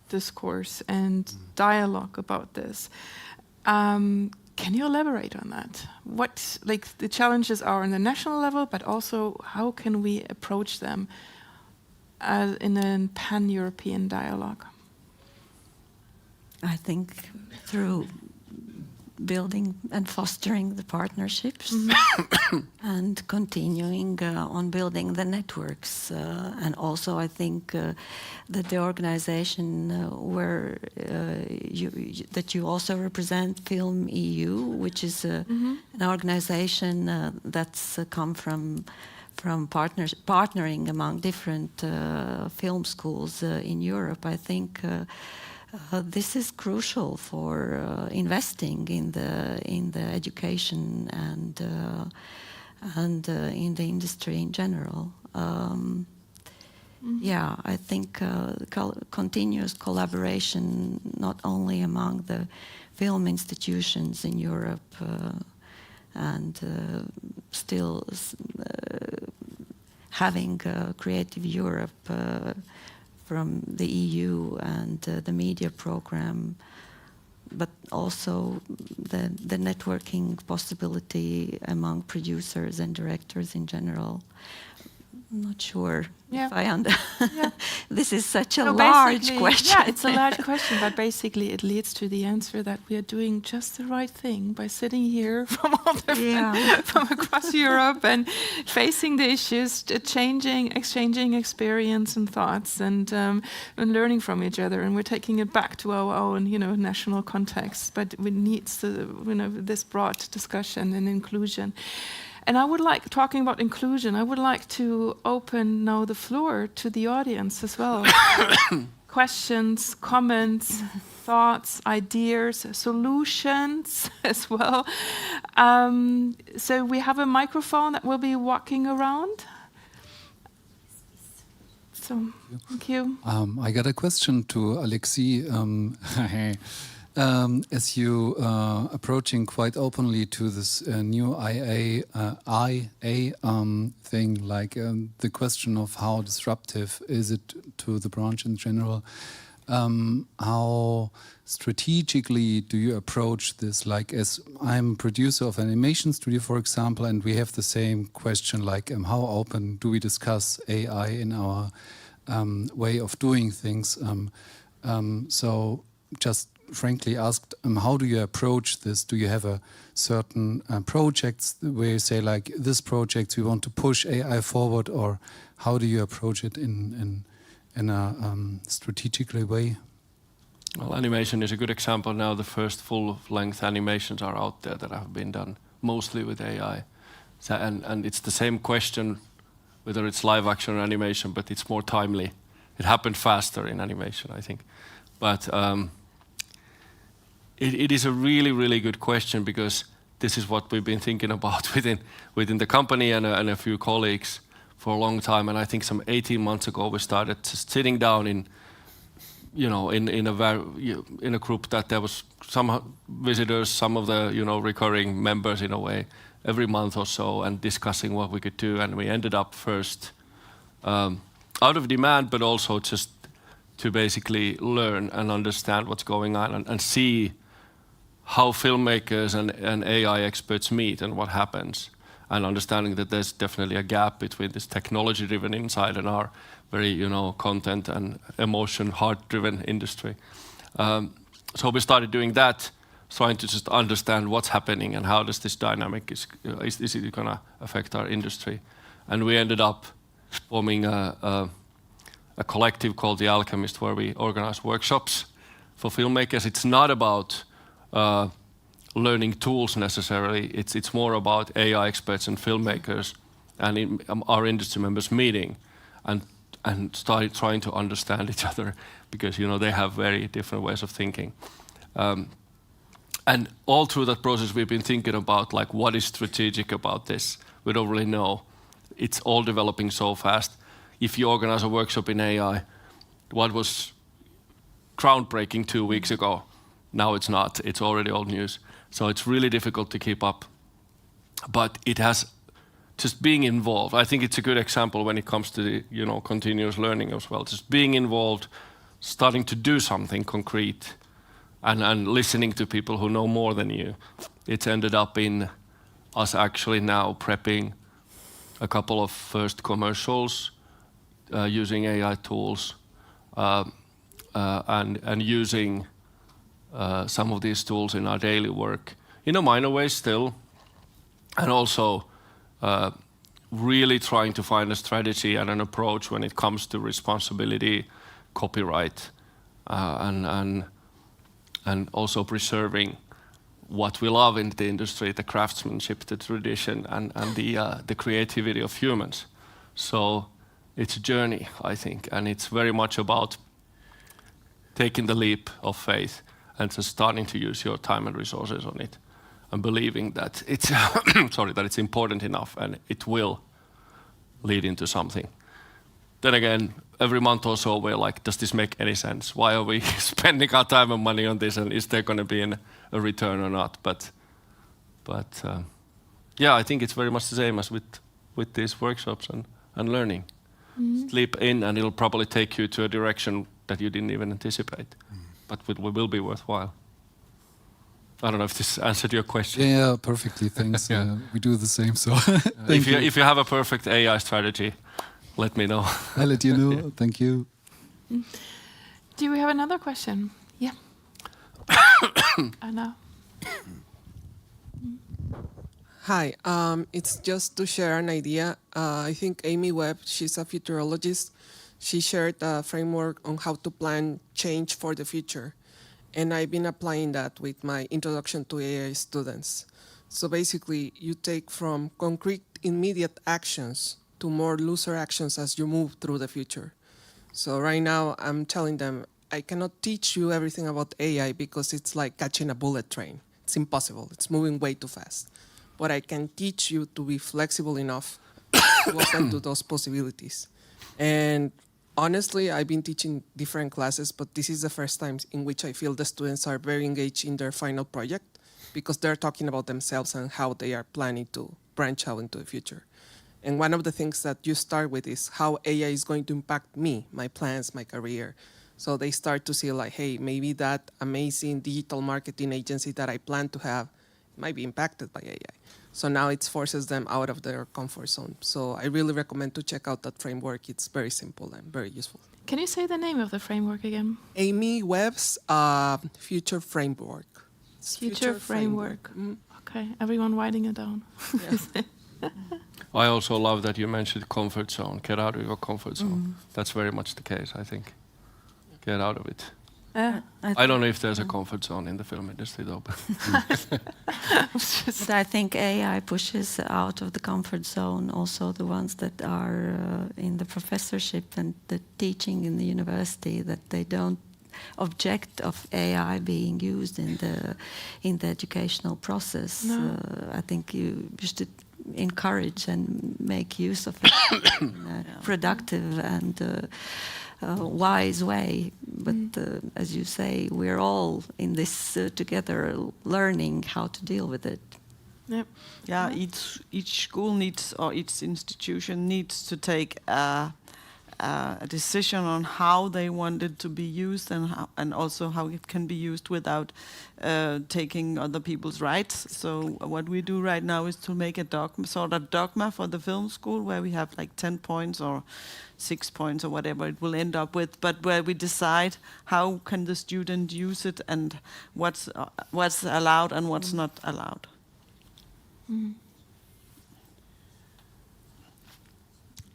discourse and dialogue about this. Can you elaborate on that? What the challenges are on the national level, but also how can we approach them in a pan-European dialogue? I think through building and fostering the partnerships and continuing on building the networks. And also I think that the organization that you also represent, Film EU, which is an organization that's come from partnering among different film schools in Europe. I think this is crucial for investing in the education and in the industry in general. Yeah, I think continuous collaboration not only among the film institutions in Europe and still having Creative Europe from the EU and the media program, but also the networking possibility among producers and directors in general. I'm not sure if I This is such a large question. Yeah, it's a large question, but basically it leads to the answer that we are doing just the right thing by sitting here from all from across Europe and facing the issues, exchanging experience and thoughts, and learning from each other. And we're taking it back to our own, national context. But we need this broad discussion and inclusion. And I would like, talking about inclusion, I would like to open now the floor to the audience as well. Questions, comments, thoughts, ideas, solutions as well. So we have a microphone that will be walking around. So, thank you. I got a question to Alexi. As you approaching quite openly to this new IA thing, like the question of how disruptive is it to the branch in general, how strategically do you approach this? Like, as I'm producer of an animation studio, for example, and we have the same question, like how open do we discuss AI in our way of doing things? So just frankly asked, how do you approach this? Do you have a certain projects where you say, like, this project we want to push AI forward, or how do you approach it in a strategically way? Well, animation is a good example now. The first full-length animations are out there that have been done mostly with AI. So, and it's the same question, whether it's live action or animation, but it's more timely. It happened faster in animation, I think. But it is a really, really good question, because this is what we've been thinking about within the company and a few colleagues for a long time. And I think some 18 months ago we started just sitting down in a group that there was some visitors, some of the recurring members in a way, every month or so, and discussing what we could do. And we ended up first out of demand, but also just to basically learn and understand what's going on and see how filmmakers and AI experts meet and what happens, and understanding that there's definitely a gap between this technology-driven insight and our very, content and emotion, heart-driven industry. So we started doing that, trying to just understand what's happening and how does this dynamic is it going to affect our industry. And we ended up forming a collective called The Alchemist, where we organize workshops for filmmakers. It's not about learning tools necessarily. It's more about AI experts and filmmakers and our industry members meeting and started trying to understand each other, because they have very different ways of thinking. And all through that process, we've been thinking about what is strategic about this. We don't really know. It's all developing so fast. If you organize a workshop in AI, what was groundbreaking 2 weeks ago, now it's not. It's already old news. So it's really difficult to keep up. But it has just being involved. I think it's a good example when it comes to the, continuous learning as well. Just being involved, starting to do something concrete, and listening to people who know more than you. It's ended up in us actually now prepping a couple of first commercials using AI tools and using some of these tools in our daily work in a minor way still, and also really trying to find a strategy and an approach when it comes to responsibility, copyright, and also preserving what we love in the industry, the craftsmanship, the tradition, and the creativity of humans. So it's a journey, I think, and it's very much about taking the leap of faith and just starting to use your time and resources on it, and believing that it's that it's important enough and it will lead into something. Then again, every month or so we're like, does this make any sense? Why are we spending our time and money on this, and is there going to be a return or not? But yeah, I think it's very much the same as with these workshops and learning. Sleep in and it'll probably take you to a direction that you didn't even anticipate, but it will be worthwhile. I don't know if this answered your question. Yeah, perfectly. Thanks. Yeah. We do the same. So if you have a perfect AI strategy, let me know. I'll let you know. Yeah. Thank you. Do we have another question? Yeah. Anna. Hi, it's just to share an idea. I think Amy Webb, she's a futurologist. She shared a framework on how to plan change for the future. And I've been applying that with my introduction to AI students. So basically, you take from concrete immediate actions to more looser actions as you move through the future. So right now, I'm telling them, I cannot teach you everything about AI because it's like catching a bullet train. It's impossible. It's moving way too fast. But I can teach you to be flexible enough to open to those possibilities. And honestly, I've been teaching different classes, but this is the first time in which I feel the students are very engaged in their final project, because they're talking about themselves and how they are planning to branch out into the future. And one of the things that you start with is how AI is going to impact me, my plans, my career. So they start to see like, hey, maybe that amazing digital marketing agency that I plan to have might be impacted by AI. So now it forces them out of their comfort zone. So I really recommend to check out that framework. It's very simple and very useful. Can you say the name of the framework again? Amy Webb's Future Framework. It's Future Framework. Okay, everyone writing it down. Yeah. I also love that you mentioned comfort zone. Get out of your comfort zone. That's very much the case, I think. Get out of it. I don't know if there's a comfort zone in the film industry though. But I think AI pushes out of the comfort zone also the ones that are in the professorship and the teaching in the university, that they don't object of AI being used in the educational process. No. I think you should encourage and make use of it in a productive and wise way. But as you say, we're all in this together, learning how to deal with it. Yep. Yeah, each school needs, or each institution needs to take a decision on how they want it to be used, and also how it can be used without taking other people's rights. So what we do right now is to make a dogma for the film school, where we have like 10 points or 6 points or whatever it will end up with, but where we decide how can the student use it and what's allowed and what's not allowed.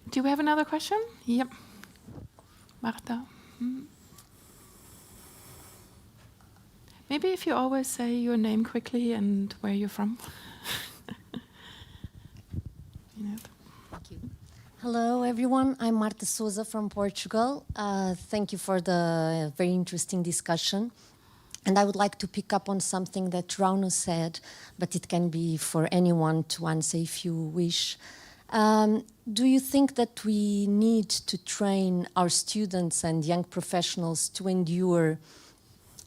Do we have another question? Yep. Marta. Maybe if you always say your name quickly and where you're from. Thank you. Hello, everyone. I'm Marta Souza from Portugal. Thank you for the very interesting discussion. And I would like to pick up on something that Rauno said, but it can be for anyone to answer if you wish. Do you think that we need to train our students and young professionals to endure,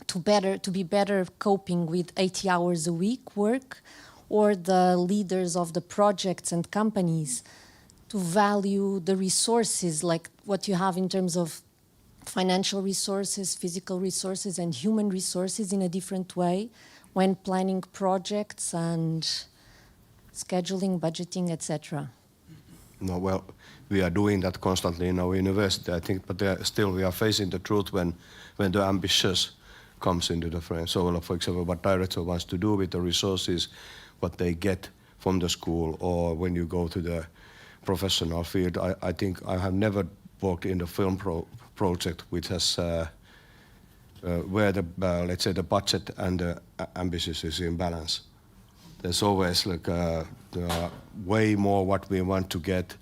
to be better coping with 80 hours a week work, or the leaders of the projects and companies to value the resources, like what you have in terms of financial resources, physical resources, and human resources in a different way when planning projects and scheduling, budgeting, etc.? No, well, we are doing that constantly in our university, I think, but still we are facing the truth when the ambitious comes into the frame. So, for example, what director wants to do with the resources, what they get from the school, or when you go to the professional field. I think I have never worked in the film project which has where the let's say the budget and the ambitions is in balance. There's always like way more what we want to get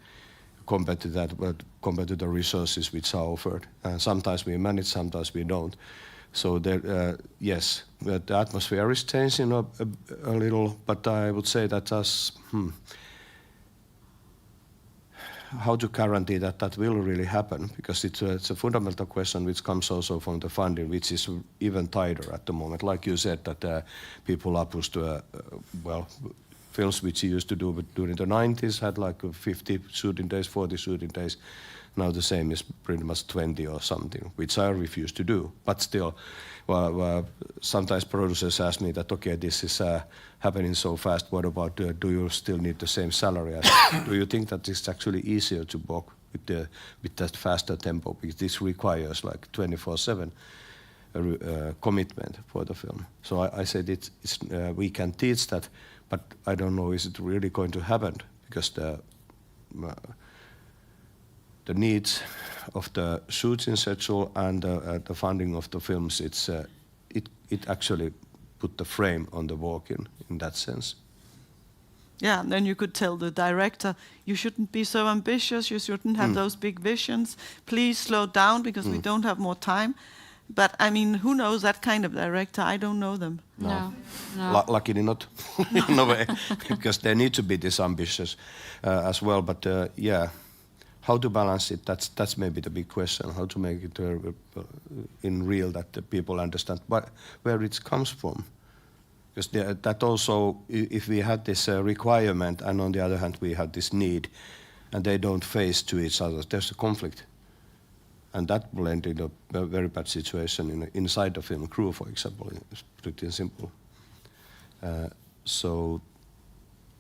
compared to that, but compared to the resources which are offered. And sometimes we manage, sometimes we don't. So there, yes, the atmosphere is changing a little, but I would say that how to guarantee that that will really happen, because it's a fundamental question which comes also from the funding, which is even tighter at the moment. Like you said, that people are pushed to, films which you used to do during the 90s had like 50 shooting days, 40 shooting days. Now the same is pretty much 20 or something, which I refuse to do. But still, sometimes producers ask me that, okay, this is happening so fast, what about, do you still need the same salary? Do you think that it's actually easier to work with that faster tempo? Because this requires like 24/7 commitment for the film. So I said we can teach that, but I don't know, is it really going to happen? Because the needs of the shooting schedule and the funding of the films, it actually put the frame on the work in that sense. Yeah, and then you could tell the director, you shouldn't be so ambitious, you shouldn't have those big visions, please slow down because we don't have more time. But I mean, who knows that kind of director? I don't know them. No. Luckily not, in a way, because they need to be this ambitious as well. But yeah, how to balance it, that's maybe the big question, how to make it in real that the people understand where it comes from. Because that also, if we had this requirement and on the other hand we had this need, and they don't face to each other, there's a conflict. And that will end in a very bad situation inside the film crew, for example. It's pretty simple. So,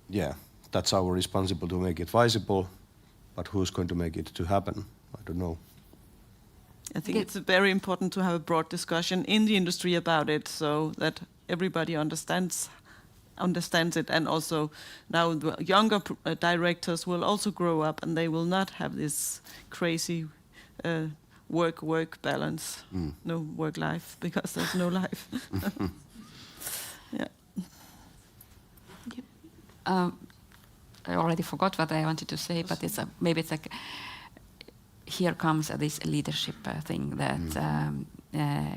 yeah, that's our responsibility to make it visible, but who's going to make it to happen? I don't know. I think it's very important to have a broad discussion in the industry about it, so that everybody understands it, and also now the younger directors will also grow up, and they will not have this crazy work balance, no work life, because there's no life. Yeah. I already forgot what I wanted to say, but it's maybe it's like here comes this leadership thing that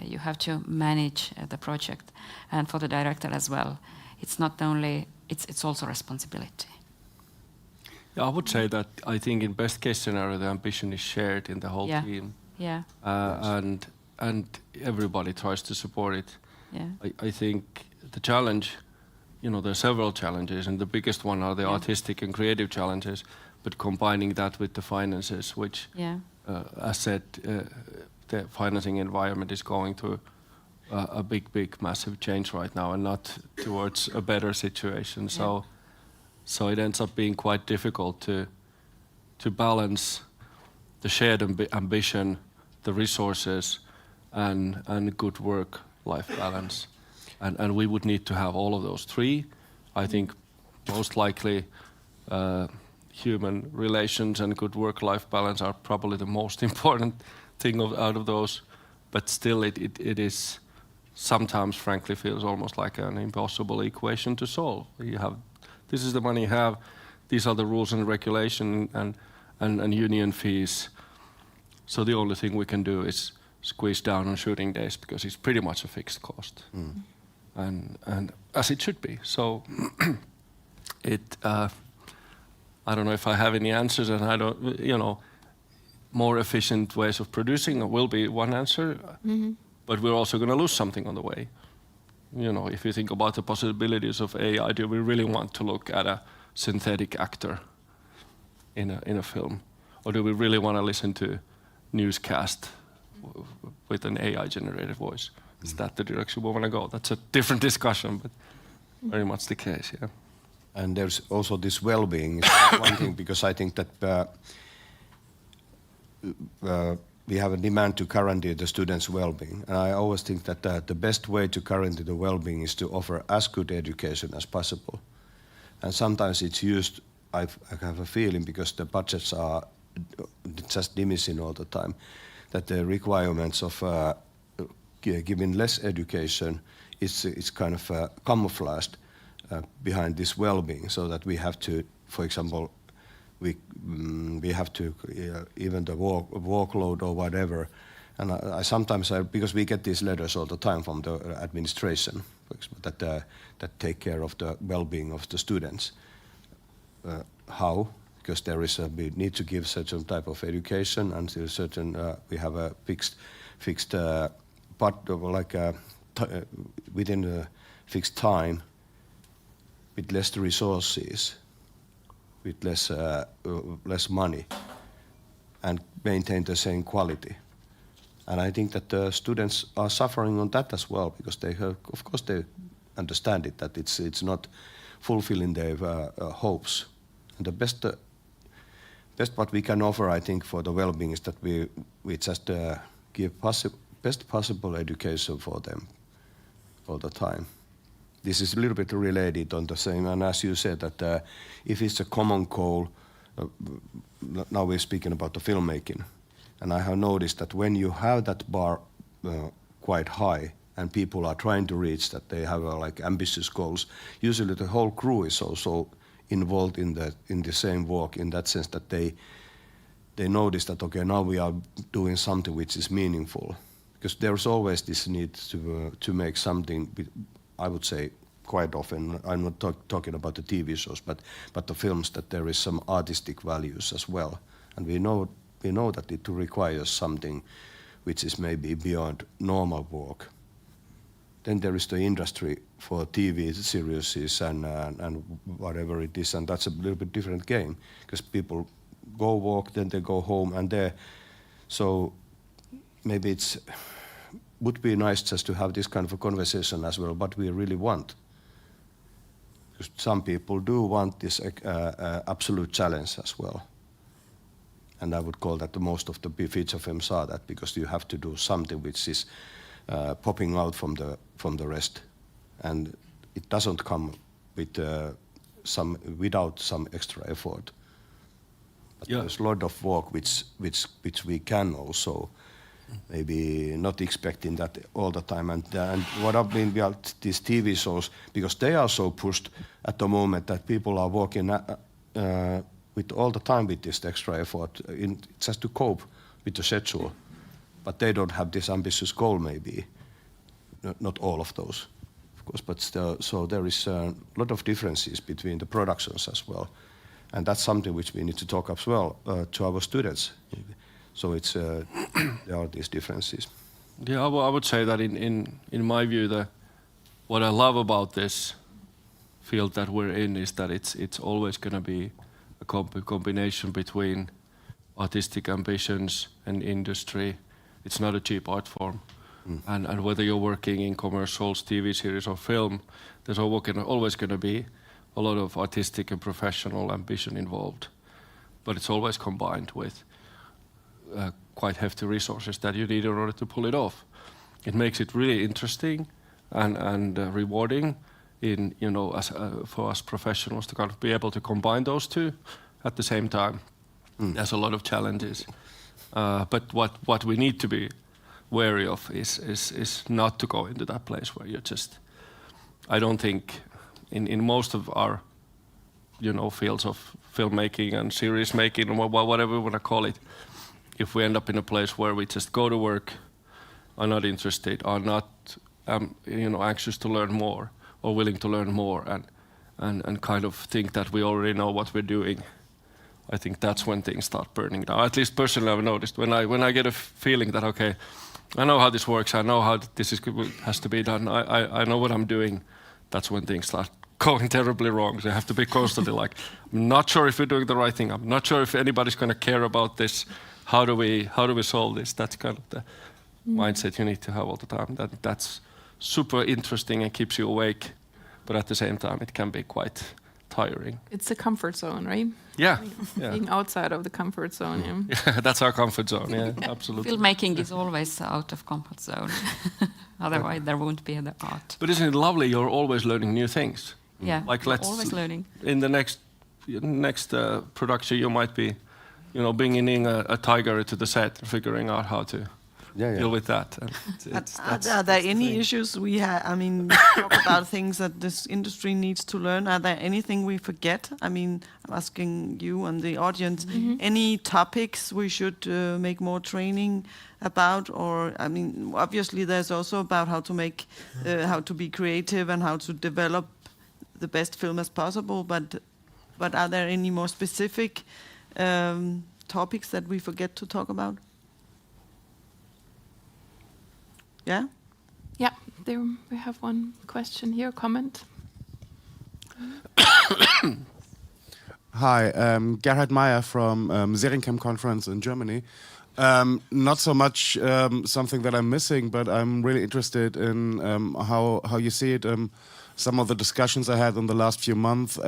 you have to manage the project, and for the director as well. It's not only it's also responsibility. Yeah, I would say that I think in best case scenario the ambition is shared in the whole team. Yeah. And everybody tries to support it. Yeah. I think the challenge, there are several challenges, and the biggest one are the artistic and creative challenges, but combining that with the finances, which, as said, the financing environment is going through a big, massive change right now, and not towards a better situation. So it ends up being quite difficult to balance the shared ambition, the resources, and good work-life balance. And we would need to have all of those three. I think most likely human relations and good work-life balance are probably the most important thing out of those. But still, it is sometimes, frankly, feels almost like an impossible equation to solve. This is the money you have, these are the rules and regulation and union fees. So the only thing we can do is squeeze down on shooting days because it's pretty much a fixed cost. And as it should be. So I don't know if I have any answers, and I don't, more efficient ways of producing will be one answer, but we're also going to lose something on the way. If you think about the possibilities of AI, do we really want to look at a synthetic actor in a film? Or do we really want to listen to newscast with an AI-generated voice? Is that the direction we want to go? That's a different discussion, but very much the case, yeah. And there's also this well-being is one thing, because I think that we have a demand to guarantee the students' well-being. And I always think that the best way to guarantee the well-being is to offer as good education as possible. And sometimes it's used, I have a feeling, because the budgets are just diminishing all the time, that the requirements of giving less education is kind of camouflaged behind this well-being, so that we have to, for example, we have to even the workload or whatever. And I sometimes, because we get these letters all the time from the administration, for example, that take care of the well-being of the students. How? Because we need to give certain type of education until certain we have a fixed part of within a fixed time, with less resources, with less money, and maintain the same quality. And I think that the students are suffering on that as well, because of course they understand it, that it's not fulfilling their hopes. And the best what we can offer, I think, for the well-being is that we just give best possible education for them all the time. This is a little bit related on the same, and as you said, that if it's a common goal, now we're speaking about the filmmaking, and I have noticed that when you have that bar quite high, and people are trying to reach that, they have ambitious goals, usually the whole crew is also involved in the same work, in that sense that they notice that, okay, now we are doing something which is meaningful, because there's always this need to make something. I would say quite often, I'm not talking about the TV shows, but the films, that there is some artistic values as well, and we know that it requires something which is maybe beyond normal work. Then there is the industry for TV series and whatever it is, and that's a little bit different game, because people go work, then they go home, and so maybe would be nice just to have this kind of a conversation as well, what we really want. Because some people do want this absolute challenge as well. And I would call that most of the feature films are that, because you have to do something which is popping out from the rest. And it doesn't come with without some extra effort. But there's a lot of work which we can also maybe not expecting that all the time. And what I've been about these TV shows, because they are so pushed at the moment that people are working with all the time with this extra effort just to cope with the schedule. But they don't have this ambitious goal, maybe. Not all of those, of course, but still, so there is a lot of differences between the productions as well. And that's something which we need to talk as well to our students. So it's there are these differences. Yeah, I would say that in my view, what I love about this field that we're in is that it's always going to be a combination between artistic ambitions and industry. It's not a cheap art form. And whether you're working in commercials, TV series or film, there's always going to be a lot of artistic and professional ambition involved. But it's always combined with quite hefty resources that you need in order to pull it off. It makes it really interesting and rewarding for us professionals to kind of be able to combine those two at the same time. There's a lot of challenges. But what we need to be wary of is not to go into that place where you're just, I don't think in most of our fields of filmmaking and series making or whatever we want to call it, if we end up in a place where we just go to work, are not interested, are not anxious to learn more or willing to learn more and kind of think that we already know what we're doing, I think that's when things start burning down. At least personally I've noticed when I get a feeling that, okay, I know how this works, I know how this has to be done, I know what I'm doing, that's when things start going terribly wrong. So you have to be constantly like, I'm not sure if we're doing the right thing, I'm not sure if anybody's going to care about this, how do we solve this? That's kind of the mindset you need to have all the time. That's super interesting and keeps you awake, but at the same time it can be quite tiring. It's a comfort zone, right? Yeah. Being outside of the comfort zone. Yeah. That's our comfort zone. Yeah, absolutely. Filmmaking is always out of comfort zone. Otherwise, there won't be the art. But isn't it lovely? You're always learning new things. Yeah, like always learning. In the next production, you might be, bringing a tiger to the set, figuring out how to deal with that. Are there any issues we have? I mean, we talk about things that this industry needs to learn. Are there anything we forget? I mean, I'm asking you and the audience, any topics we should make more training about? Or, I mean, obviously there's also about how to make, how to be creative and how to develop the best film as possible. But are there any more specific topics that we forget to talk about? Yeah? Yeah, there we have one question here, comment. Hi, Gerhard Meyer from Serincamp Conference in Germany. Not so much something that I'm missing, but I'm really interested in how you see it. Some of the discussions I had in the last few months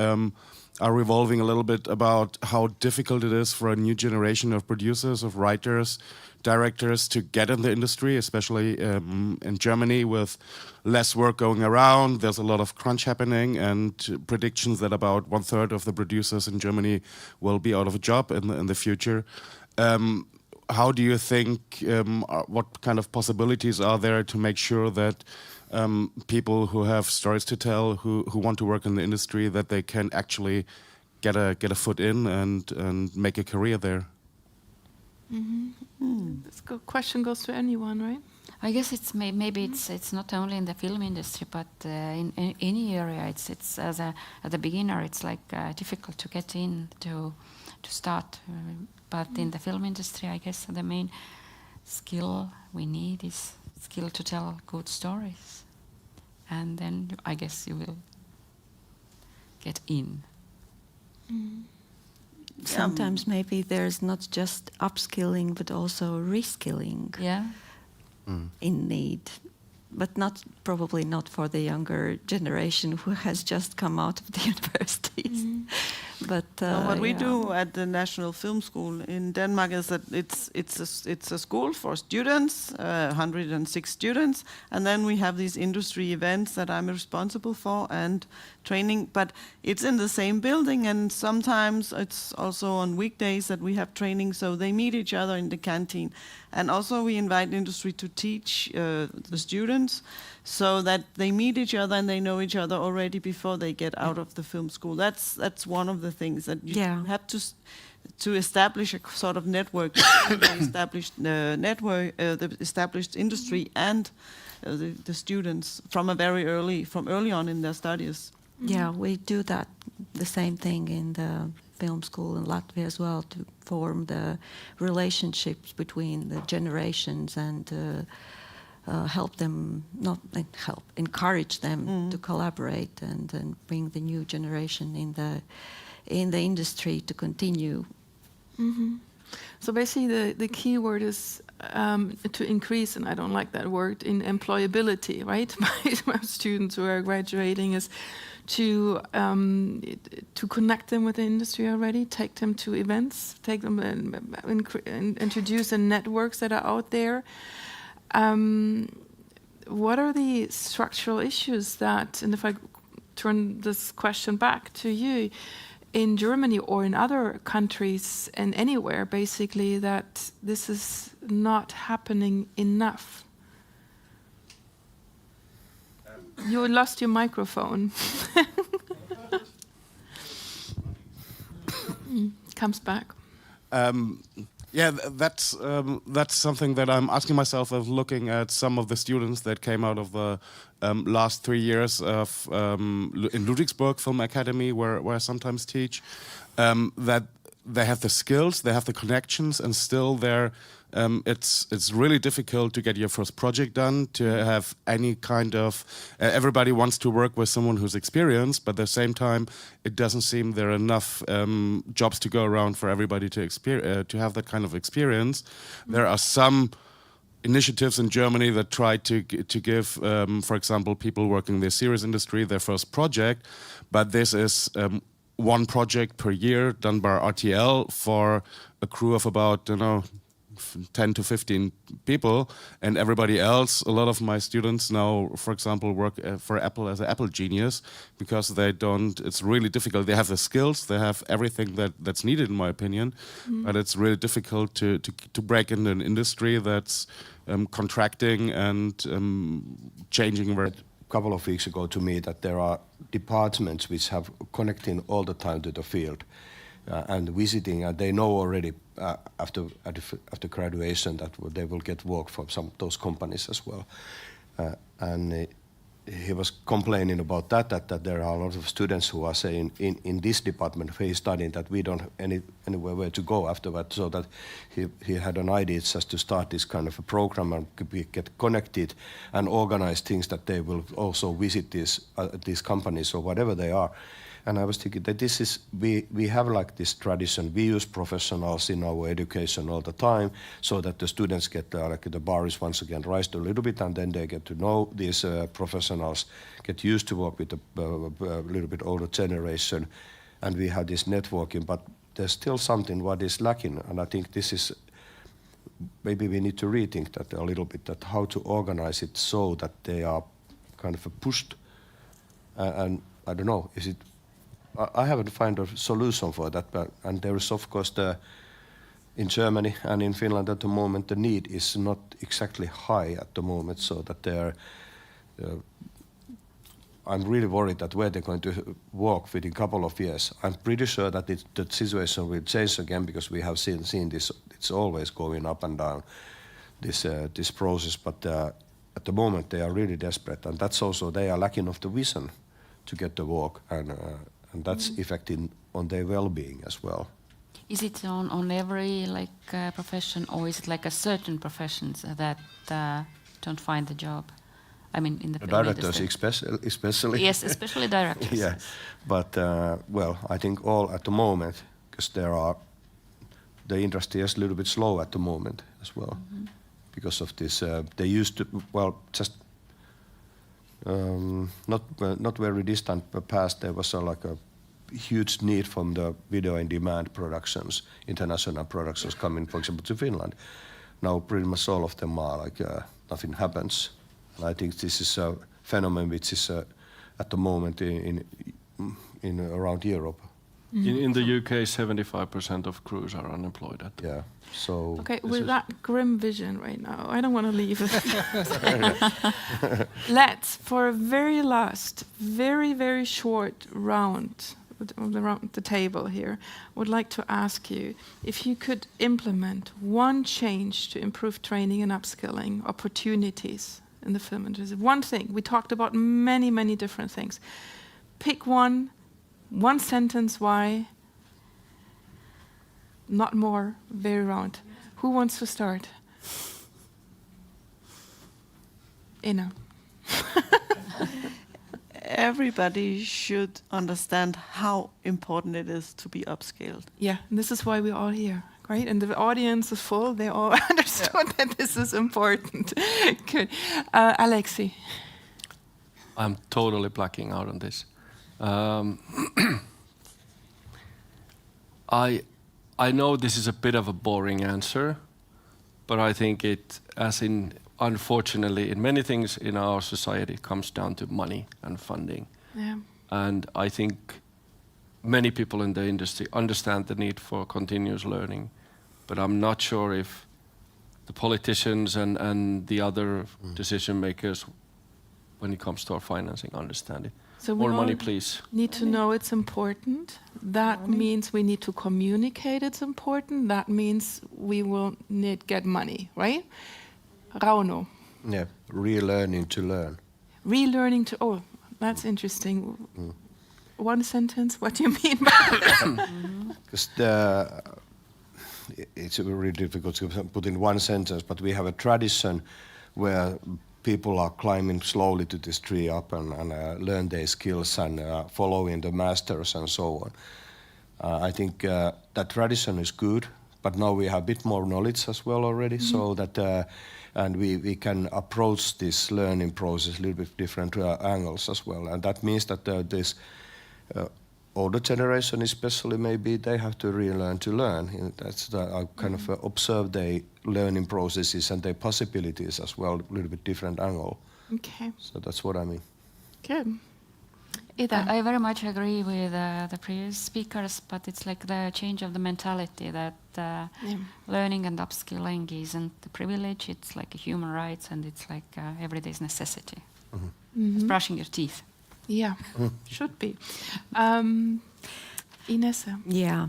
are revolving a little bit about how difficult it is for a new generation of producers, of writers, directors to get in the industry, especially in Germany with less work going around. There's a lot of crunch happening and predictions that about 1/3 of the producers in Germany will be out of a job in the future. How do you think, what kind of possibilities are there to make sure that people who have stories to tell, who want to work in the industry, that they can actually get a foot in and make a career there? This question goes to anyone, right? I guess it's maybe it's not only in the film industry, but in any area. It's as a beginner, it's like difficult to get in to start. But in the film industry, I guess the main skill we need is skill to tell good stories, and then I guess you will get in. Sometimes maybe there's not just upskilling, but also reskilling in need. But probably not for the younger generation who has just come out of the universities. But what we yeah. do at the National Film School in Denmark is that it's a school for students, 106 students, and then we have these industry events that I'm responsible for and training. But it's in the same building, and sometimes it's also on weekdays that we have training, so they meet each other in the canteen. And also we invite industry to teach the students, so that they meet each other and they know each other already before they get out of the film school. That's one of the things that you have to establish a sort of network, the established the established industry and the students from early on in their studies. Yeah, we do that, the same thing in the film school in Latvia as well, to form the relationships between the generations and encourage them to collaborate and bring the new generation in the industry to continue. Mm-hmm. So basically the key word is to increase, and I don't like that word, in employability, right? My students who are graduating is to connect them with the industry already, take them to events, take them and introduce the networks that are out there. What are the structural issues that, and if I turn this question back to you, in Germany or in other countries and anywhere, basically, that this is not happening enough? You lost your microphone. Comes back. Yeah, that's something that I'm asking myself of looking at some of the students that came out of the last 3 years of in Ludwigsburg Film Academy, where I sometimes teach, that they have the skills, they have the connections, and still it's really difficult to get your first project done, to have any kind of everybody wants to work with someone who's experienced, but at the same time it doesn't seem there are enough jobs to go around for everybody to have that kind of experience. There are some initiatives in Germany that try to give, for example, people working in the series industry their first project, but this is one project per year done by RTL for a crew of about 10 to 15 people, and everybody else, a lot of my students now, for example, work for Apple as an Apple genius, because it's really difficult. They have the skills, they have everything that's needed, in my opinion, but it's really difficult to break into an industry that's contracting and changing very. A couple of weeks ago to me that there are departments which have connecting all the time to the field and visiting, and they know already after graduation that they will get work from some of those companies as well. And he was complaining about that there are a lot of students who are saying in this department where he's studying that we don't have anywhere where to go afterwards, so that he had an idea just to start this kind of a program and get connected and organize things that they will also visit these companies or whatever they are. And I was thinking that this is, we have like this tradition, we use professionals in our education all the time, so that the students get, like the bar is once again raised a little bit, and then they get to know these professionals, get used to work with a little bit older generation, and we have this networking, but there's still something what is lacking, and I think this is, maybe we need to rethink that a little bit, that how to organize it so that they are kind of pushed, and I don't know, is it, I haven't found a solution for that, and there is of course in Germany and in Finland at the moment the need is not exactly high at the moment, so that I'm really worried that where they're going to work within a couple of years. I'm pretty sure that the situation will change again, because we have seen this, it's always going up and down, this process, but at the moment they are really desperate, and that's also, they are lacking of the vision to get the work, and that's affecting on their well-being as well. Is it on every profession, or is it like a certain professions that don't find the job? I mean, in the film directors industry. especially. Yes, especially directors. Yeah, but well, I think all at the moment, because the industry is a little bit slow at the moment as well, because of this. They used to, well, just not very distant past, there was huge need from the video in demand productions, international productions coming, for example, to Finland. Now pretty much all of them are like nothing happens. And I think this is a phenomenon which is at the moment in around Europe. In the UK, 75% of crews are unemployed at the Yeah. So Okay, with that grim vision right now, I don't want to leave. Let's, for a very last, very, very short round around the table here, would like to ask you if you could implement one change to improve training and upskilling opportunities in the film industry. One thing. We talked about many, many different things. Pick one sentence why, not more, very round. Who wants to start? Ina. Everybody should understand how important it is to be upskilled. Yeah, and this is why we're all here, right? And the audience is full. They all understood that this is important. Good. Alexi. I'm totally blacking out on this. I know this is a bit of a boring answer, but I think it, unfortunately, in many things in our society, it comes down to money and funding. Yeah. And I think many people in the industry understand the need for continuous learning, but I'm not sure if the politicians and the other decision makers, when it comes to our financing, understand it. So More we money, all please. need to know it's important. That means we need to communicate it's important. That means we will get money, right? Rauno. yeah, relearning to learn. Relearning to, oh, that's interesting. One sentence, what do you mean by that? Because it's really difficult to put in one sentence, but we have a tradition where people are climbing slowly to this tree up and learn their skills and following the masters and so on. I think that tradition is good, but now we have a bit more knowledge as well already, so that and we can approach this learning process a little bit different angles as well. And that means that this older generation especially, maybe they have to relearn to learn. That's I kind of observe their learning processes and their possibilities as well, a little bit different angle. Okay, So that's what I mean. good. Ida. I very much agree with the previous speakers, but it's like the change of the mentality that learning and upskilling isn't a privilege, it's like a human right, and it's like everyday's necessity. It's brushing your teeth. Yeah, should be. Inessa. Yeah,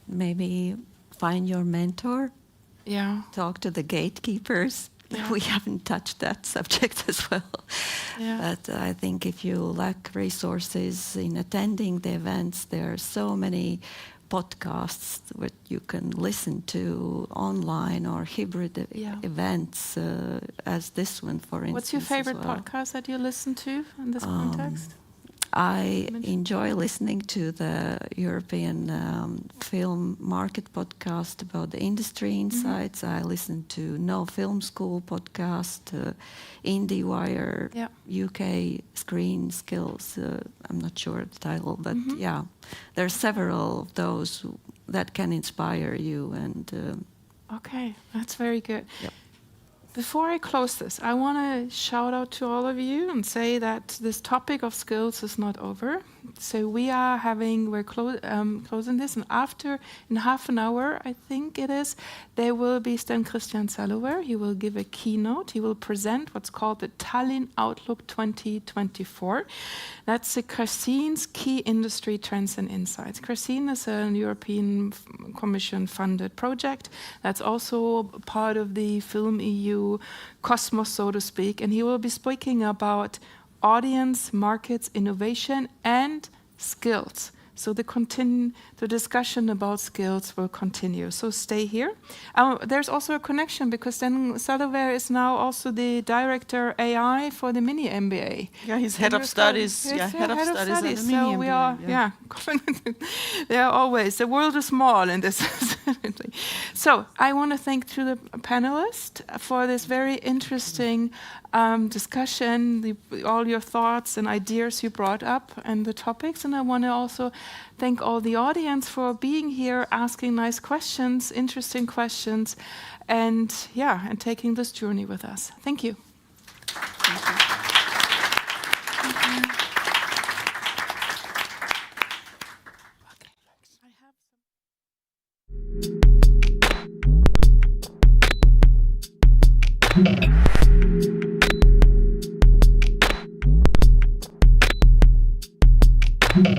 maybe find your mentor, Yeah. talk to the gatekeepers. Yeah. We haven't touched that subject as well. Yeah. But I think if you lack resources in attending the events, there are so many podcasts that you can listen to online or hybrid events as this one, for instance. What's your favorite as well. podcast that you listen to in this context? I enjoy listening to the European film market podcast about the industry insights. I listen to No Film School podcast, IndieWire, UK Screen Skills. I'm not sure the title, but yeah, there are several of those that can inspire you. And Okay, that's very good. Yep. Before I close this, I want to shout out to all of you and say that this topic of skills is not over. So we're closing this, and in half an hour, I think it is, there will be Sten Christian Salouwer. He will give a keynote. He will present what's called the Tallinn Outlook 2024. That's the Carsene's Key Industry Trends and Insights. Carsene is a European Commission-funded project that's also part of the Film EU cosmos, so to speak, and he will be speaking about audience, markets, innovation, and skills. So the discussion about skills will continue. So stay here. There's also a connection because then Salouwer is now also the director AI for the mini MBA. Yeah, he's head of studies. He's Yeah, head of studies at the So mini we MBA, are, they are always. The world is small in this definitely. So I want to thank to the panelists for this very interesting discussion, all your thoughts and ideas you brought up and the topics. And I want to also thank all the audience for being here, asking nice questions, interesting questions, and taking this journey with us. Thank you.